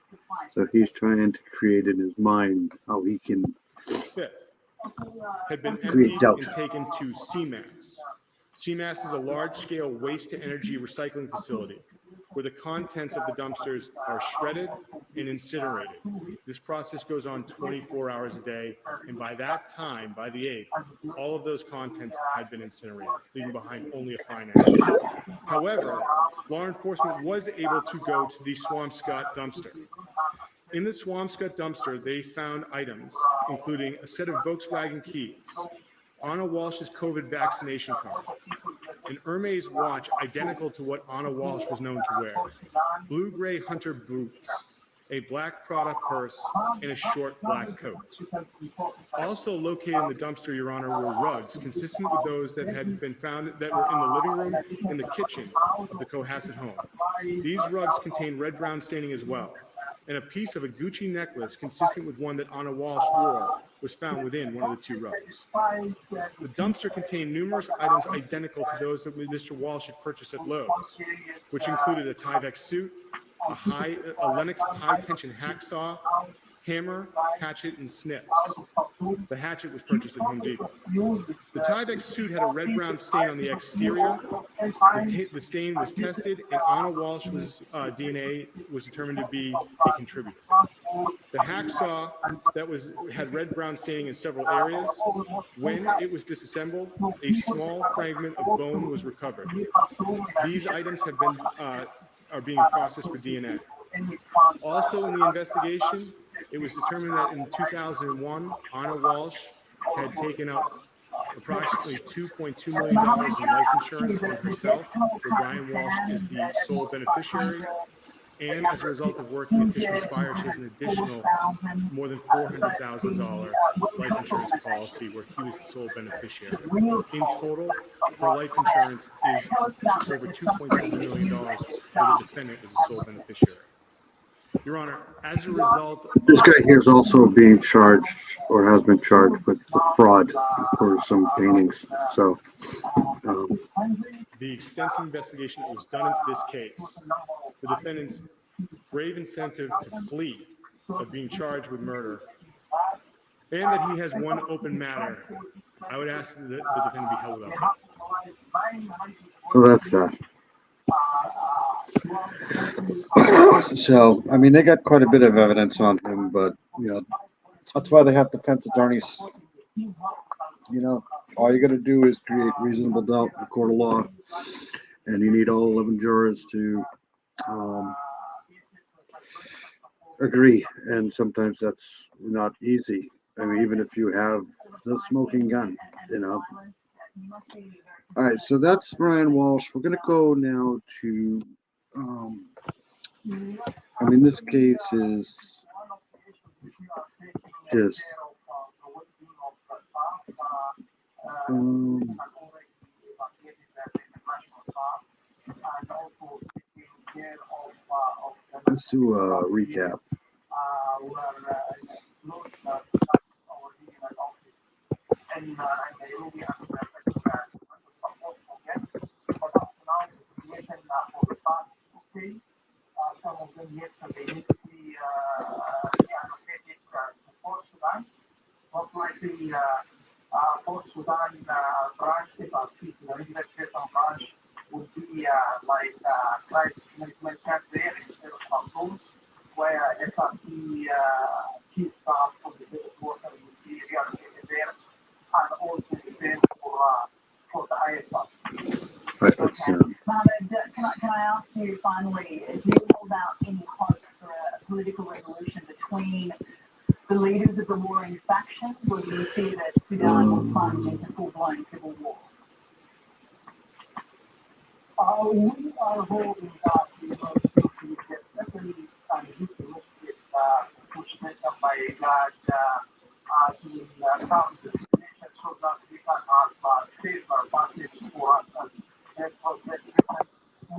S2: So he's trying to create in his mind how he can
S7: 5th, had been
S2: create
S7: emptied
S2: doubt.
S7: and taken to CMAS. CMAS is a large-scale waste-to-energy recycling facility where the contents of the dumpsters are shredded and incinerated. This process goes on 24 hours a day, and by that time, by the 8th, all of those contents had been incinerated, leaving behind only a fine ash. However, law enforcement was able to go to the Swampscott dumpster. In the Swampscott dumpster, they found items including a set of Volkswagen keys, Anna Walsh's COVID vaccination card, an Hermes watch identical to what Anna Walsh was known to wear, blue-gray hunter boots, a black Prada purse, and a short black coat. Also located in the dumpster, Your Honor, were rugs consistent with those that had been found that were in the living room and the kitchen of the Cohasset home. These rugs contain red-brown staining as well, and a piece of a Gucci necklace consistent with one that Anna Walsh wore was found within one of the 2 rugs. The dumpster contained numerous items identical to those that Mr. Walsh had purchased at Lowe's, which included a Tyvek suit, a Lennox high-tension hacksaw, hammer, hatchet, and snips. The hatchet was purchased at Home Depot. The Tyvek suit had a red-brown stain on the exterior. The stain was tested, and Anna Walsh's DNA was determined to be a contributor. The hacksaw that had red-brown staining in several areas. When it was disassembled, a small fragment of bone was recovered. These items have been are being processed for DNA. Also in the investigation, it was determined that in 2001, Anna Walsh had taken out approximately $2.2 million in life insurance on herself, where Brian Walsh is the sole beneficiary. And as a result of working at Tishman's Fire, she has an additional more than $400,000 life insurance policy where he was the sole beneficiary. In total, her life insurance is over $2.7 million, where the defendant is the sole beneficiary. Your Honor, as a result,
S2: This guy here is also being charged, or has been charged, with the fraud for some paintings. So,
S7: the extensive investigation that was done into this case, the defendant's grave incentive to flee of being charged with murder, and that he has one open matter, I would ask that the defendant be held without bail.
S2: so that's that. So, I mean, they got quite a bit of evidence on him, but, you know, that's why they have defense attorneys. You know, all you got to do is create reasonable doubt in the court of law, and you need all 11 jurors to agree, and sometimes that's not easy. I mean, even if you have the smoking gun, you know. All right, so that's Brian Walsh. We're going to go now to, I mean, this case is just, let's do a recap.
S3: the Port Sudan branch, the investigation branch would be like management camp there instead of Khartoum, where SRT key staff of the business worker would be reallocated there, and also defense for the ISF.
S2: Right, let's,
S9: Mohammed, can I ask you finally, do you hold out any hope for a political resolution between the leaders of the warring factions, or do you see that Sudan will plunge into full-blown civil war?
S3: We are hoping that especially pushment by God to come to the nation so that we can have safer passage for us and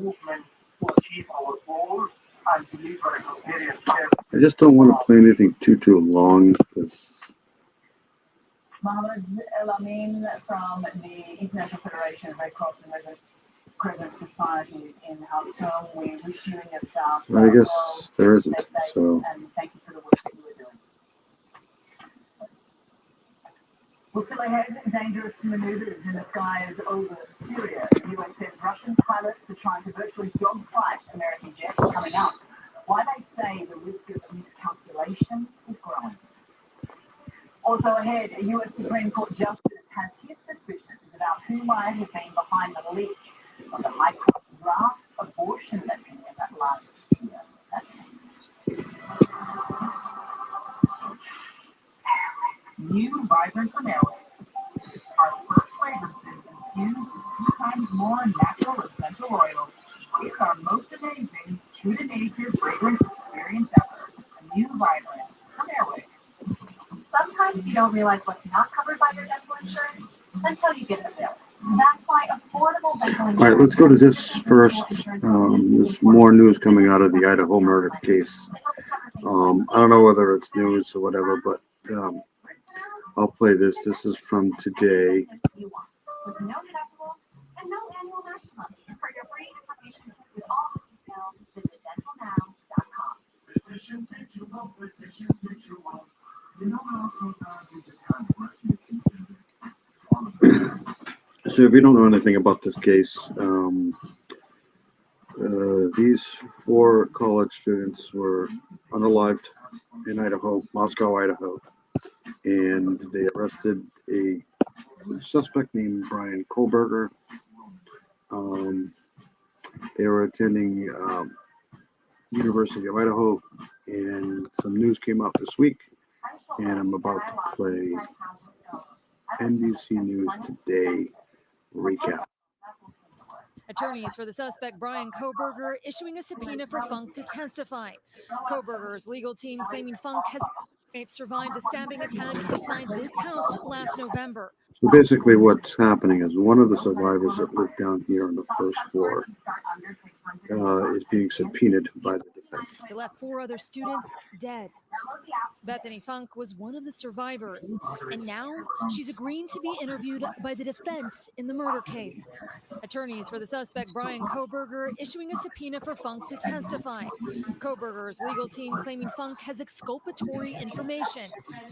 S3: movement to achieve our goals and deliver humanitarian care.
S2: I just don't want to play anything too long because
S9: Mohammed El-Amin from the International Federation of Red Cross and Crescent Societies in Khartoum. We wish you and your staff
S2: I guess there isn't. So
S9: and thank you for the work that you are doing. Well, still ahead, dangerous maneuvers in the skies over Syria. The US says Russian pilots are trying to virtually dogfight American jets coming up. Why they say the risk of miscalculation is growing. Also ahead, a US Supreme Court justice has his suspicions about who might have been behind the leak of the High Court's draft abortion opinion that last year. That's next.
S1: New Vibrant from Airwick. Our first fragrances infused with 2 times more natural essential oils. It's our most amazing, true to nature fragrance experience ever. A new Vibrant from Airwick.
S10: Sometimes you don't realize what's not covered by your dental insurance until you get the bill. That's why affordable dental insurance.
S2: all right, let's go to this first. There's more news coming out of the Idaho murder case. I don't know whether it's news or whatever, but I'll play this. This is from today.
S10: With no deductible and no annual maximum. For your free information with all the details, visit dentalnow.com.
S3: Physicians make you well. Physicians make you well. You know how sometimes you just kind of brush your teeth.
S2: So if you don't know anything about this case, these 4 college students were unalived in Idaho, Moscow, Idaho, and they arrested a suspect named Brian Kohlberger. They were attending University of Idaho, and some news came out this week, and I'm about to play NBC News Today recap.
S11: Attorneys for the suspect Brian Kohlberger issuing a subpoena for Funk to testify. Kohlberger's legal team claiming Funk has survived the stabbing attack inside this house last November.
S2: So basically what's happening is one of the survivors that lived down here on the first floor is being subpoenaed by the defense.
S11: They left 4 other students dead. Bethany Funk was one of the survivors, and now she's agreeing to be interviewed by the defense in the murder case. Attorneys for the suspect Brian Kohlberger issuing a subpoena for Funk to testify. Kohlberger's legal team claiming Funk has exculpatory information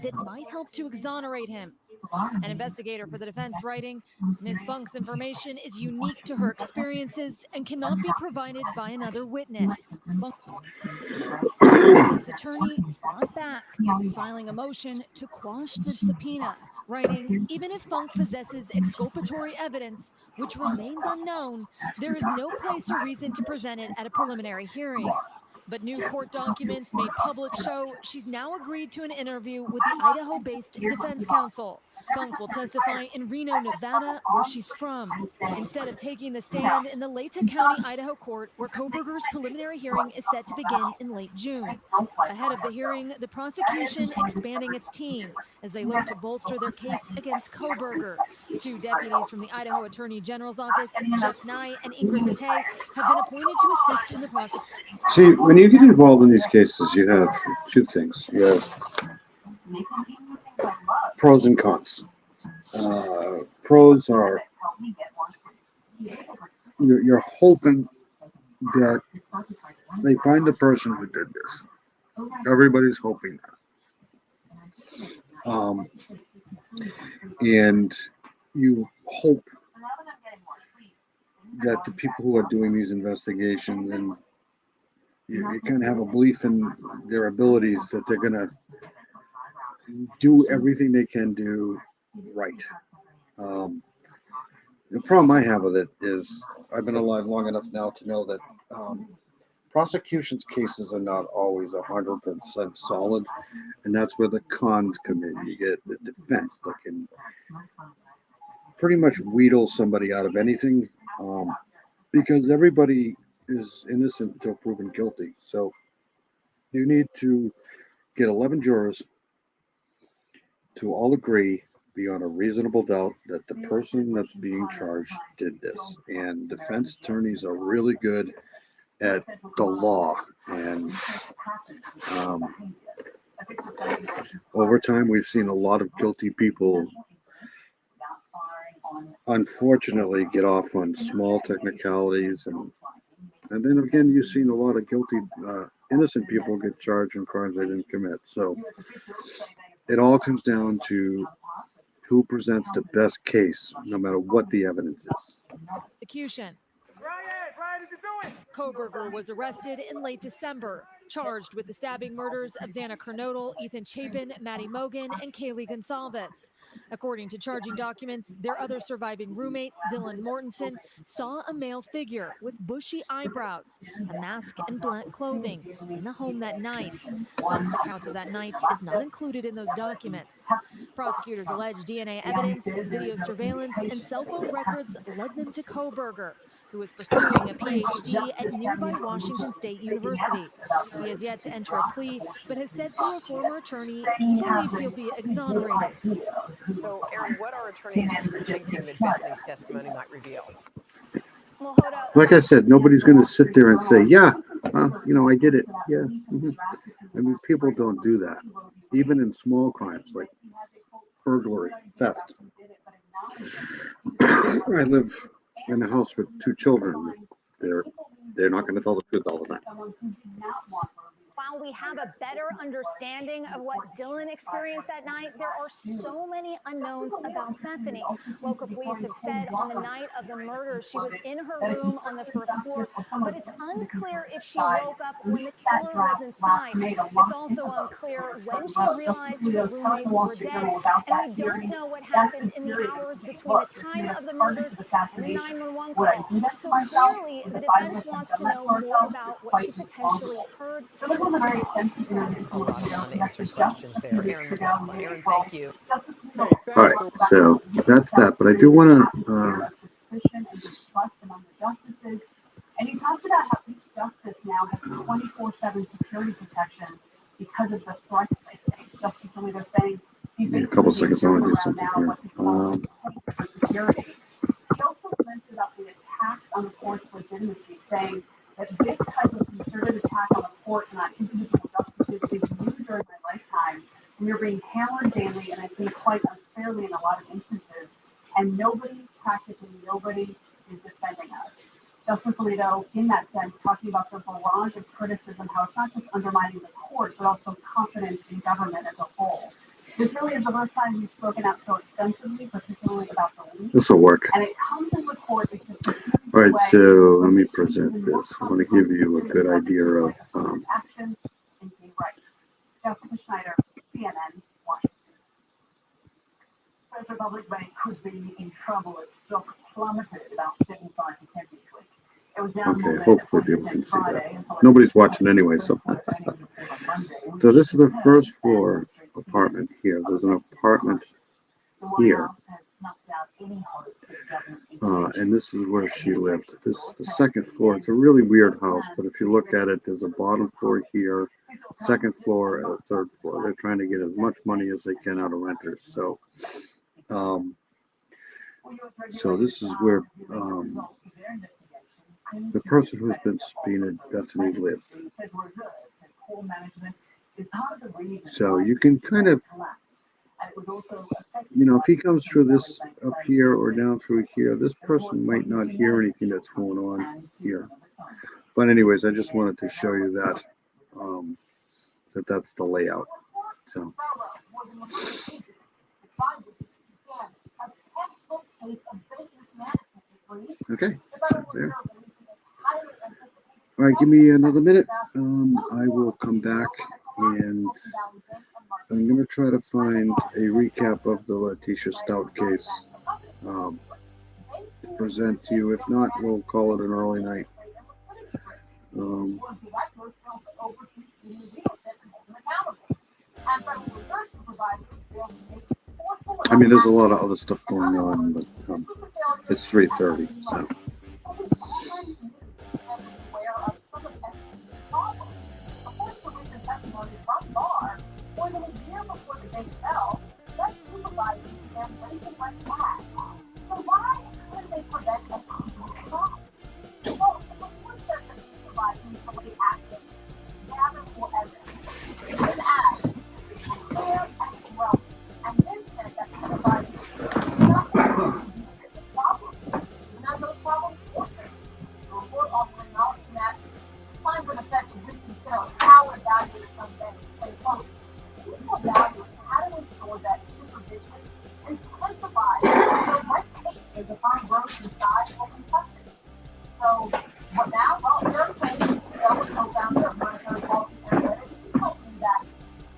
S11: that might help to exonerate him. An investigator for the defense writing, Ms. Funk's information is unique to her experiences and cannot be provided by another witness. Funk's attorney fought back, filing a motion to quash the subpoena, writing, even if Funk possesses exculpatory evidence, which remains unknown, there is no place or reason to present it at a preliminary hearing. But new court documents made public show she's now agreed to an interview with the Idaho-based defense counsel. Funk will testify in Reno, Nevada, where she's from, instead of taking the stand in the Layton County, Idaho court, where Kohlberger's preliminary hearing is set to begin in late June. Ahead of the hearing, the prosecution expanding its team as they look to bolster their case against Kohlberger. 2 deputies from the Idaho Attorney General's office, Jeff Nye and Ingrid Matei, have been appointed to assist in the prosecution.
S2: See, when you get involved in these cases, you have 2 things. You have pros and cons. Pros are you're hoping that they find the person who did this. Everybody's hoping that. And you hope that the people who are doing these investigations, and you kind of have a belief in their abilities, that they're going to do everything they can do right. The problem I have with it is I've been alive long enough now to know that prosecution's cases are not always 100% solid, and that's where the cons come in. You get the defense that can pretty much wheedle somebody out of anything, because everybody is innocent until proven guilty. So you need to get 11 jurors to all agree beyond a reasonable doubt that the person that's being charged did this. And defense attorneys are really good at the law. And over time, we've seen a lot of guilty people, unfortunately, get off on small technicalities. And then again, you've seen a lot of guilty, innocent people get charged in crimes they didn't commit. So it all comes down to who presents the best case, no matter what the evidence is.
S11: Prosecution. Kohberger was arrested in late December, charged with the stabbing murders of Xana Kernodle, Ethan Chapin, Maddie Mogan, and Kaylee Gonsalves. According to charging documents, their other surviving roommate, Dylan Mortensen, saw a male figure with bushy eyebrows, a mask, and black clothing in the home that night. Funk's account of that night is not included in those documents. Prosecutors allege DNA evidence, video surveillance, and cell phone records led them to Kohberger, who is pursuing a PhD at nearby Washington State University. He has yet to enter a plea, but has said through a former attorney he believes he'll be exonerated.
S12: So, Aaron, what are attorneys thinking that Bethany's testimony might reveal?
S11: Well, Hoda,
S2: like I said, nobody's going to sit there and say, yeah, I did it. Yeah. Mm-hmm. I mean, people don't do that, even in small crimes like burglary, theft. I live in a house with 2 children. They're not going to tell the truth all the time.
S13: While we have a better understanding of what Dylan experienced that night, there are so many unknowns about Bethany. Local police have said on the night of the murder, she was in her room on the first floor, but it's unclear if she woke up when the killer was inside. It's also unclear when she realized her roommates were dead, and we don't know what happened in the hours between the time of the murders and the 911 call. So clearly, the defense wants to know more about what she potentially heard.
S12: A lot of unanswered questions there. Aaron McLaughlin. Aaron, thank you.
S2: All right, so that's that. But I do want to.
S9: And you talked about how each justice now has 24/7 security protection because of the threats they face. Justice Alito saying
S2: a couple seconds. I want to do something here.
S9: Security. He also mentioned about the attack on the court's legitimacy, saying that this type of concerted attack on the court and on individual justices is new during my lifetime. We are being hammered daily, and I think quite unfairly in a lot of instances, and practically nobody, is defending us. Justice Alito, in that sense, talking about the barrage of criticism, how it's not just undermining the court, but also confidence in government as a whole. This really is the first time he's spoken out so extensively, particularly about the leak.
S2: This will work.
S9: And it comes in the court because
S2: all right, so let me present this. I want to give you a good idea of.
S9: Action and being right. Jessica Schneider, CNN, Washington. First Republic Bank could be in trouble. Its stock plummeted about 75% this week. It was down
S2: Okay, hopefully people can see that. Nobody's watching anyway, so. So this is the first floor apartment here. There's an apartment here. And this is where she lived. This is the second floor. It's a really weird house, but if you look at it, there's a bottom floor here, second floor, and a third floor. They're trying to get as much money as they can out of renters. So, so this is where the person who's been subpoenaed, Bethany, lived. So you can kind of, if he comes through this up here or down through here, this person might not hear anything that's going on here. But anyways, I just wanted to show you that, that's the layout. So. Okay, stop there. All right, give me another minute. I will come back and I'm going to try to find a recap of the Letitia Stout case to present to you. If not, we'll call it an early night. I mean, there's a lot of other stuff going on, but it's 3:30, so.
S9: More than a year before the big fell, that supervisors began raising red flags. So why couldn't they prevent a TV crime? Well, the report says that supervisors delayed action to gather more evidence. Then add, clear and growing. And this meant that supervisors did not fix the problem. None of those problems worsened. The report also acknowledged that signs of effect to reconsider how and value of some things. Say, quote, values how to ensure that supervision intensifies the right cases of our growth inside or contested. So, what now? Well, Jerry Payne, CEO and co-founder of Monetary Policy Analytics, he told me that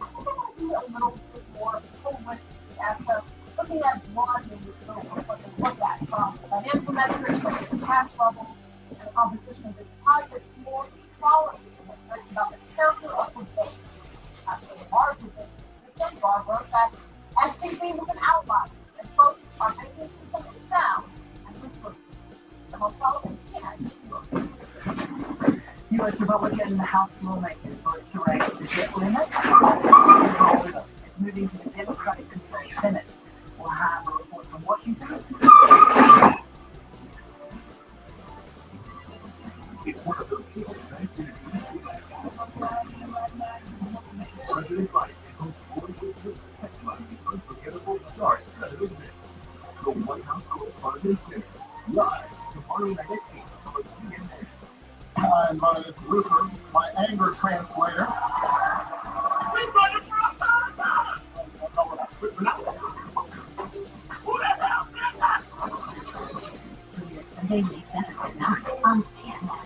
S9: I think it might be a little bit more holistic as to looking at broadly what they look at from financial metrics such as cash levels and the composition of the deposits to more qualitative metrics about the character of the base. As for the margin business system, Barr wrote that SVB was an outlier, and quote, our banking system is sound and resilient. The most solid U.S. Republican House lawmakers voted to raise the debt limit. It's moving to the Democratic-controlled Senate. We'll have a report from Washington.
S3: It's one of those people President Biden hopes will protect by the unforgettable star-studded event. The White House Correspondents' Center, live tomorrow night at 8 on CNN. I'm Martin Luther, my anger translator. We voted for a
S9: Sunday, May 7th at 9 on CNN.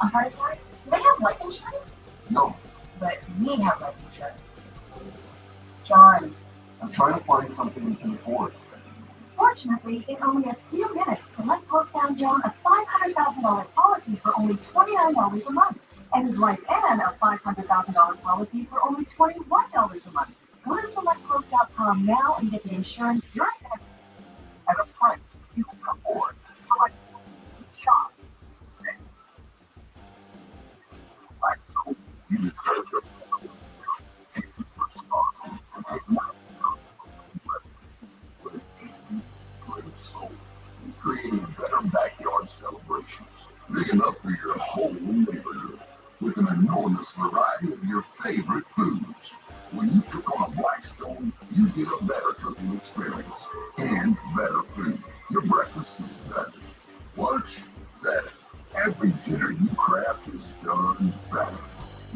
S9: On Heart Attack, do they have life insurance?
S3: No.
S9: But we have life insurance. John.
S3: I'm trying to find something we can afford.
S9: Fortunately, in only a few minutes, SelectQuote found John a $500,000 policy for only $29 a month, and his wife Ann a $500,000 policy for only $21 a month. Go to SelectQuote.com now and get the insurance you're going to at a price you can afford. SelectQuote. Shop.
S3: You deserve it. Creating better backyard celebrations, big enough for your whole neighborhood, with an enormous variety of your favorite foods. When you cook on a Blackstone, you get a better cooking experience and better food. Your breakfast is better, lunch better. Every dinner you craft is done better,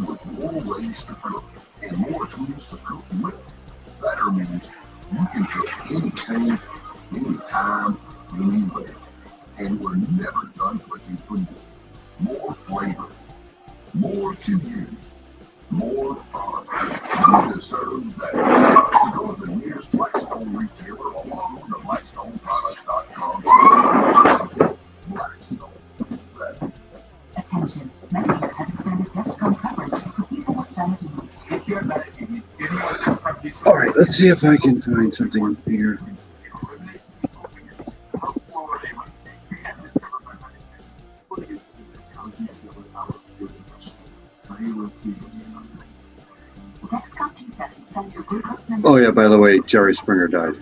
S3: with more ways to cook and more tools to cook with. Better means you can cook anything, anytime, anywhere. And we're never done pushing for you. More flavor, more to you, more fun. You deserve better. So go to the nearest Blackstone retailer or log on to BlackstoneProducts.com. Blackstone. Better.
S9: Attention, Medicare has extended Dexcom coverage for people with diabetes.
S2: All right, let's see if I can find something here. Oh yeah, by the way, Jerry Springer died.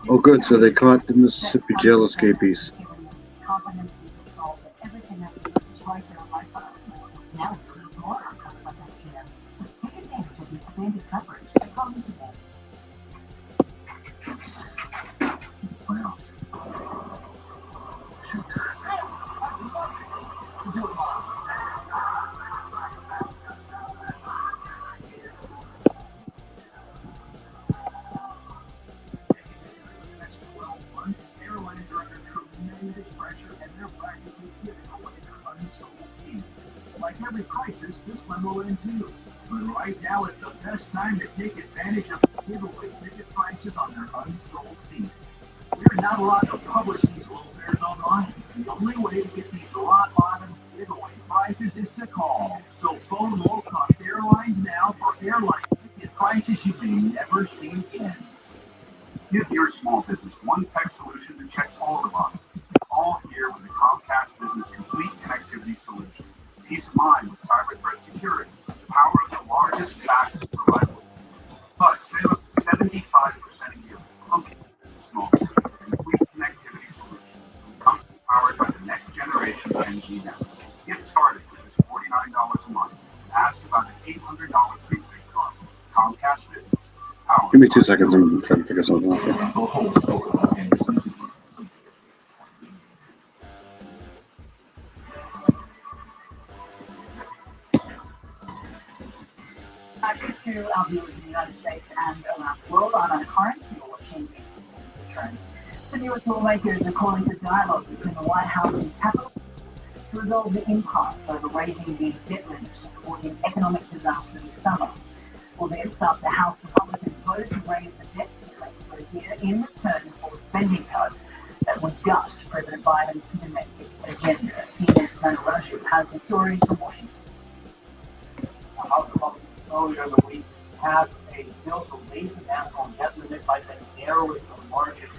S2: Oh good, so they caught the Mississippi jail escapees.
S9: Now, more on Take advantage of the expanded coverage. accountable.
S3: Well, next 12 months, airlines are under tremendous pressure and they're practically giving away their unsold seats. Like every crisis, this one will end too. But right now is the best time to take advantage of the giveaway ticket prices on their unsold seats. We're not allowed to publish these low fares online. The only way to get these rock bottom giveaway prices is to call. So phone low cost airlines now for airline ticket prices you may never see again. Give your small business one tech solution that checks all the boxes. It's all here with the Comcast Business Complete Connectivity Solution. Peace of mind with cyber threat security, the power of the largest, fastest provider. Plus, save up to 75% a year. Comcast Small Business Complete Connectivity Solution. Comcast powered by the next generation 10G network. Get started with just $49 a month. Ask about an $800 prepaid card. Comcast Business.
S2: Give me 2 seconds. I'm trying to figure something out here.
S9: Good to our viewers in the United States and around the world. I'm Anna Curran. You're watching Next Trend. Some U.S. lawmakers are calling for dialogue between the White House and the Capitol to resolve the impasse over raising the debt limit avoiding economic disaster this summer. Well, this after House Republicans voted to raise the debt ceiling for a year in return for spending cuts that would gut President Biden's domestic agenda. CNN's Mona Raju has the story from Washington.
S14: House Republicans earlier in the week passed a bill to raise the national debt limit by then narrow it to the margin.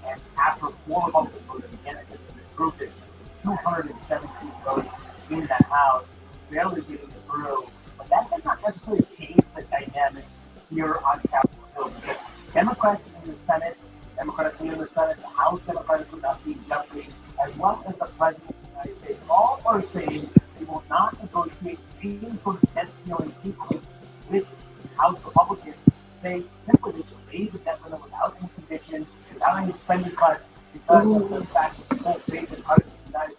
S14: And after 4 Republicans voted against it and approved it, 217 votes in the House, barely getting it through. But that does not necessarily change the dynamic here on Capitol Hill. Because Democrats in the Senate, the House Democrats would not be jeopardy, as well as the President of the United States, all are saying they will not negotiate any sort of debt ceiling increase with House Republicans. They simply just raise the debt limit without any conditions, without any spending cuts, because of the fact that the whole faith in the United States.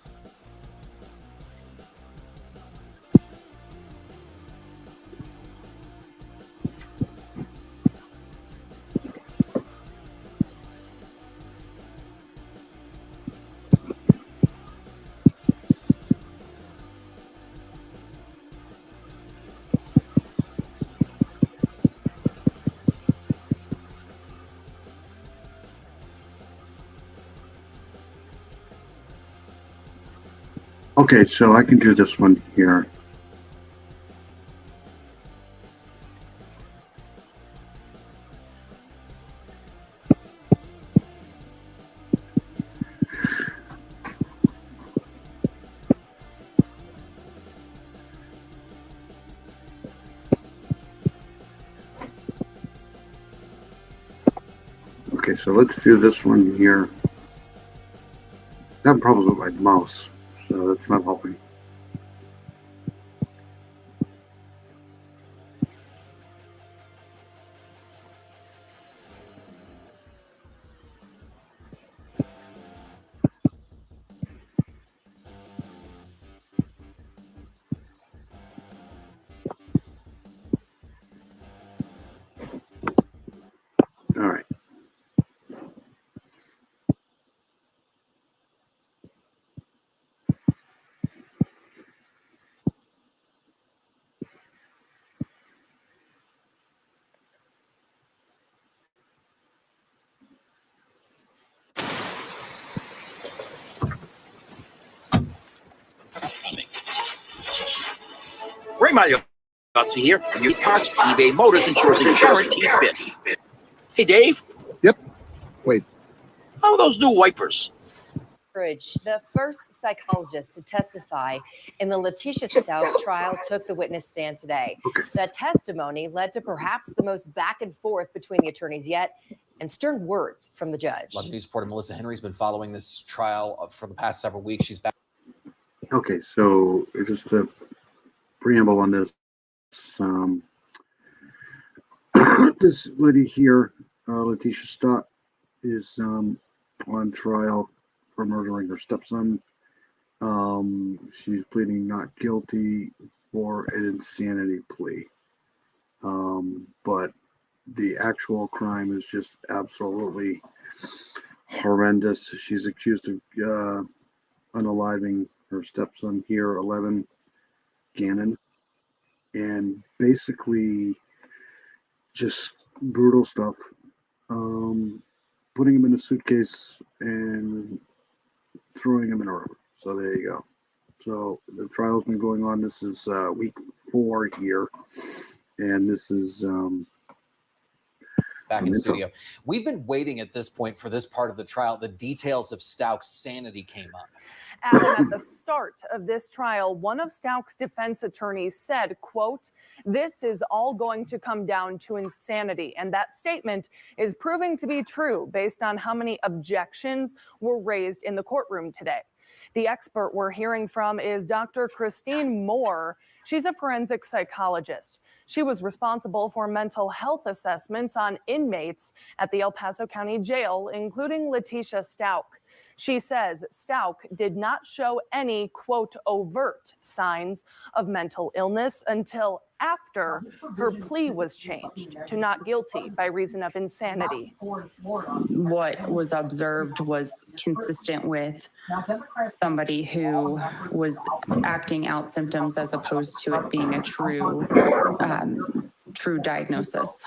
S2: Okay, so I can do this one here. Okay, so let's do this one here. I have problems with my mouse, so that's not helping. All right.
S15: Ray Magliozzi here from New Parts, eBay Motors ensures a guaranteed fit. Hey, Dave.
S6: Yep. Wait.
S15: How are those new wipers?
S16: Bridge, the first psychologist to testify in the Letitia Stout trial, took the witness stand today. That testimony led to perhaps the most back and forth between the attorneys yet, and stern words from the judge.
S17: 11 News reporter Melissa Henry's been following this trial for the past several weeks. She's back.
S2: Okay, so just a preamble on this. this lady here, Letitia Stott, is on trial for murdering her stepson. She's pleading not guilty for an insanity plea. But the actual crime is just absolutely horrendous. She's accused of unaliving her stepson here, 11, Gannon, and basically just brutal stuff. Putting him in a suitcase and throwing him in a river. So there you go. So the trial's been going on. This is week 4 here, and this is
S17: back in studio. We've been waiting at this point for this part of the trial. The details of Stauch's sanity came up.
S18: Adam, at the start of this trial, one of Stauch's defense attorneys said, quote, "This is all going to come down to insanity." And that statement is proving to be true based on how many objections were raised in the courtroom today. The expert we're hearing from is Dr. Christine Moore. She's a forensic psychologist. She was responsible for mental health assessments on inmates at the El Paso County Jail, including Letitia Stauch. She says Stauch did not show any, quote, overt signs of mental illness until after her plea was changed to not guilty by reason of insanity.
S19: What was observed was consistent with somebody who was acting out symptoms as opposed to it being a true diagnosis.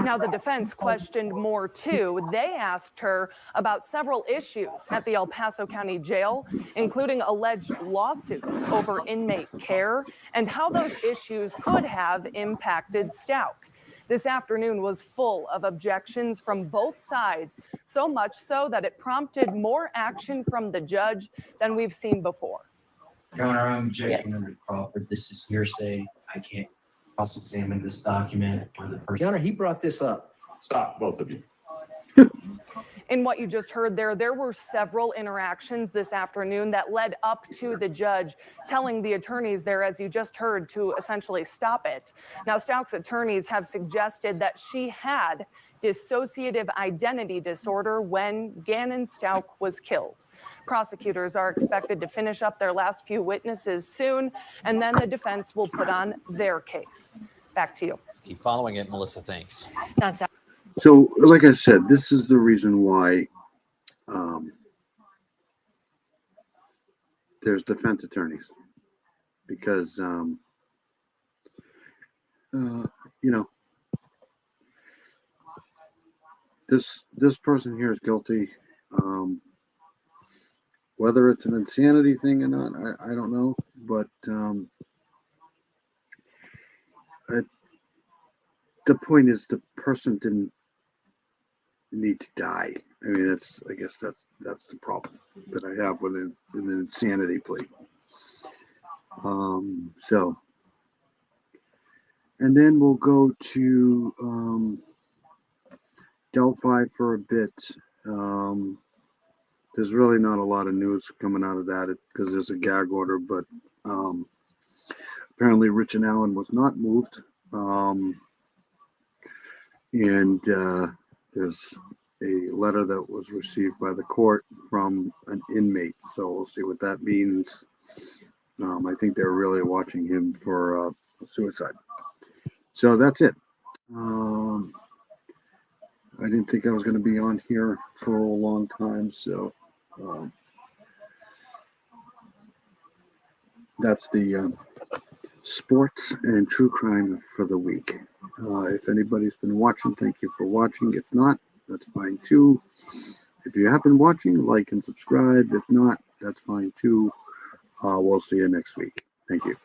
S18: Now, the defense questioned Moore, too. They asked her about several issues at the El Paso County Jail, including alleged lawsuits over inmate care and how those issues could have impacted Stauch. This afternoon was full of objections from both sides, so much so that it prompted more action from the judge than we've seen before.
S20: Your Honor, I'm objecting under Crawford. This is hearsay. I can't cross-examine this document or the person.
S21: Your Honor, he brought this up.
S20: Stop, both of you.
S18: In what you just heard there were several interactions this afternoon that led up to the judge telling the attorneys there, as you just heard, to essentially stop it. Now, Stauch's attorneys have suggested that she had dissociative identity disorder when Gannon Stauch was killed. Prosecutors are expected to finish up their last few witnesses soon, and then the defense will put on their case. Back to you.
S17: Keep following it, Melissa. Thanks.
S2: So, like I said, this is the reason why there's defense attorneys, because you know, this person here is guilty. Whether it's an insanity thing or not, I don't know, but the point is the person didn't need to die. I mean, I guess that's the problem that I have with an insanity plea. So, and then we'll go to Delphi for a bit. There's really not a lot of news coming out of that because there's a gag order, but apparently Rich and Allen was not moved. And there's a letter that was received by the court from an inmate. So we'll see what that means. I think they're really watching him for suicide. So that's it. I didn't think I was going to be on here for a long time. So that's the sports and true crime for the week. If anybody's been watching, thank you for watching. If not, that's fine too. If you have been watching, like and subscribe. If not, that's fine too. We'll see you next week. Thank you.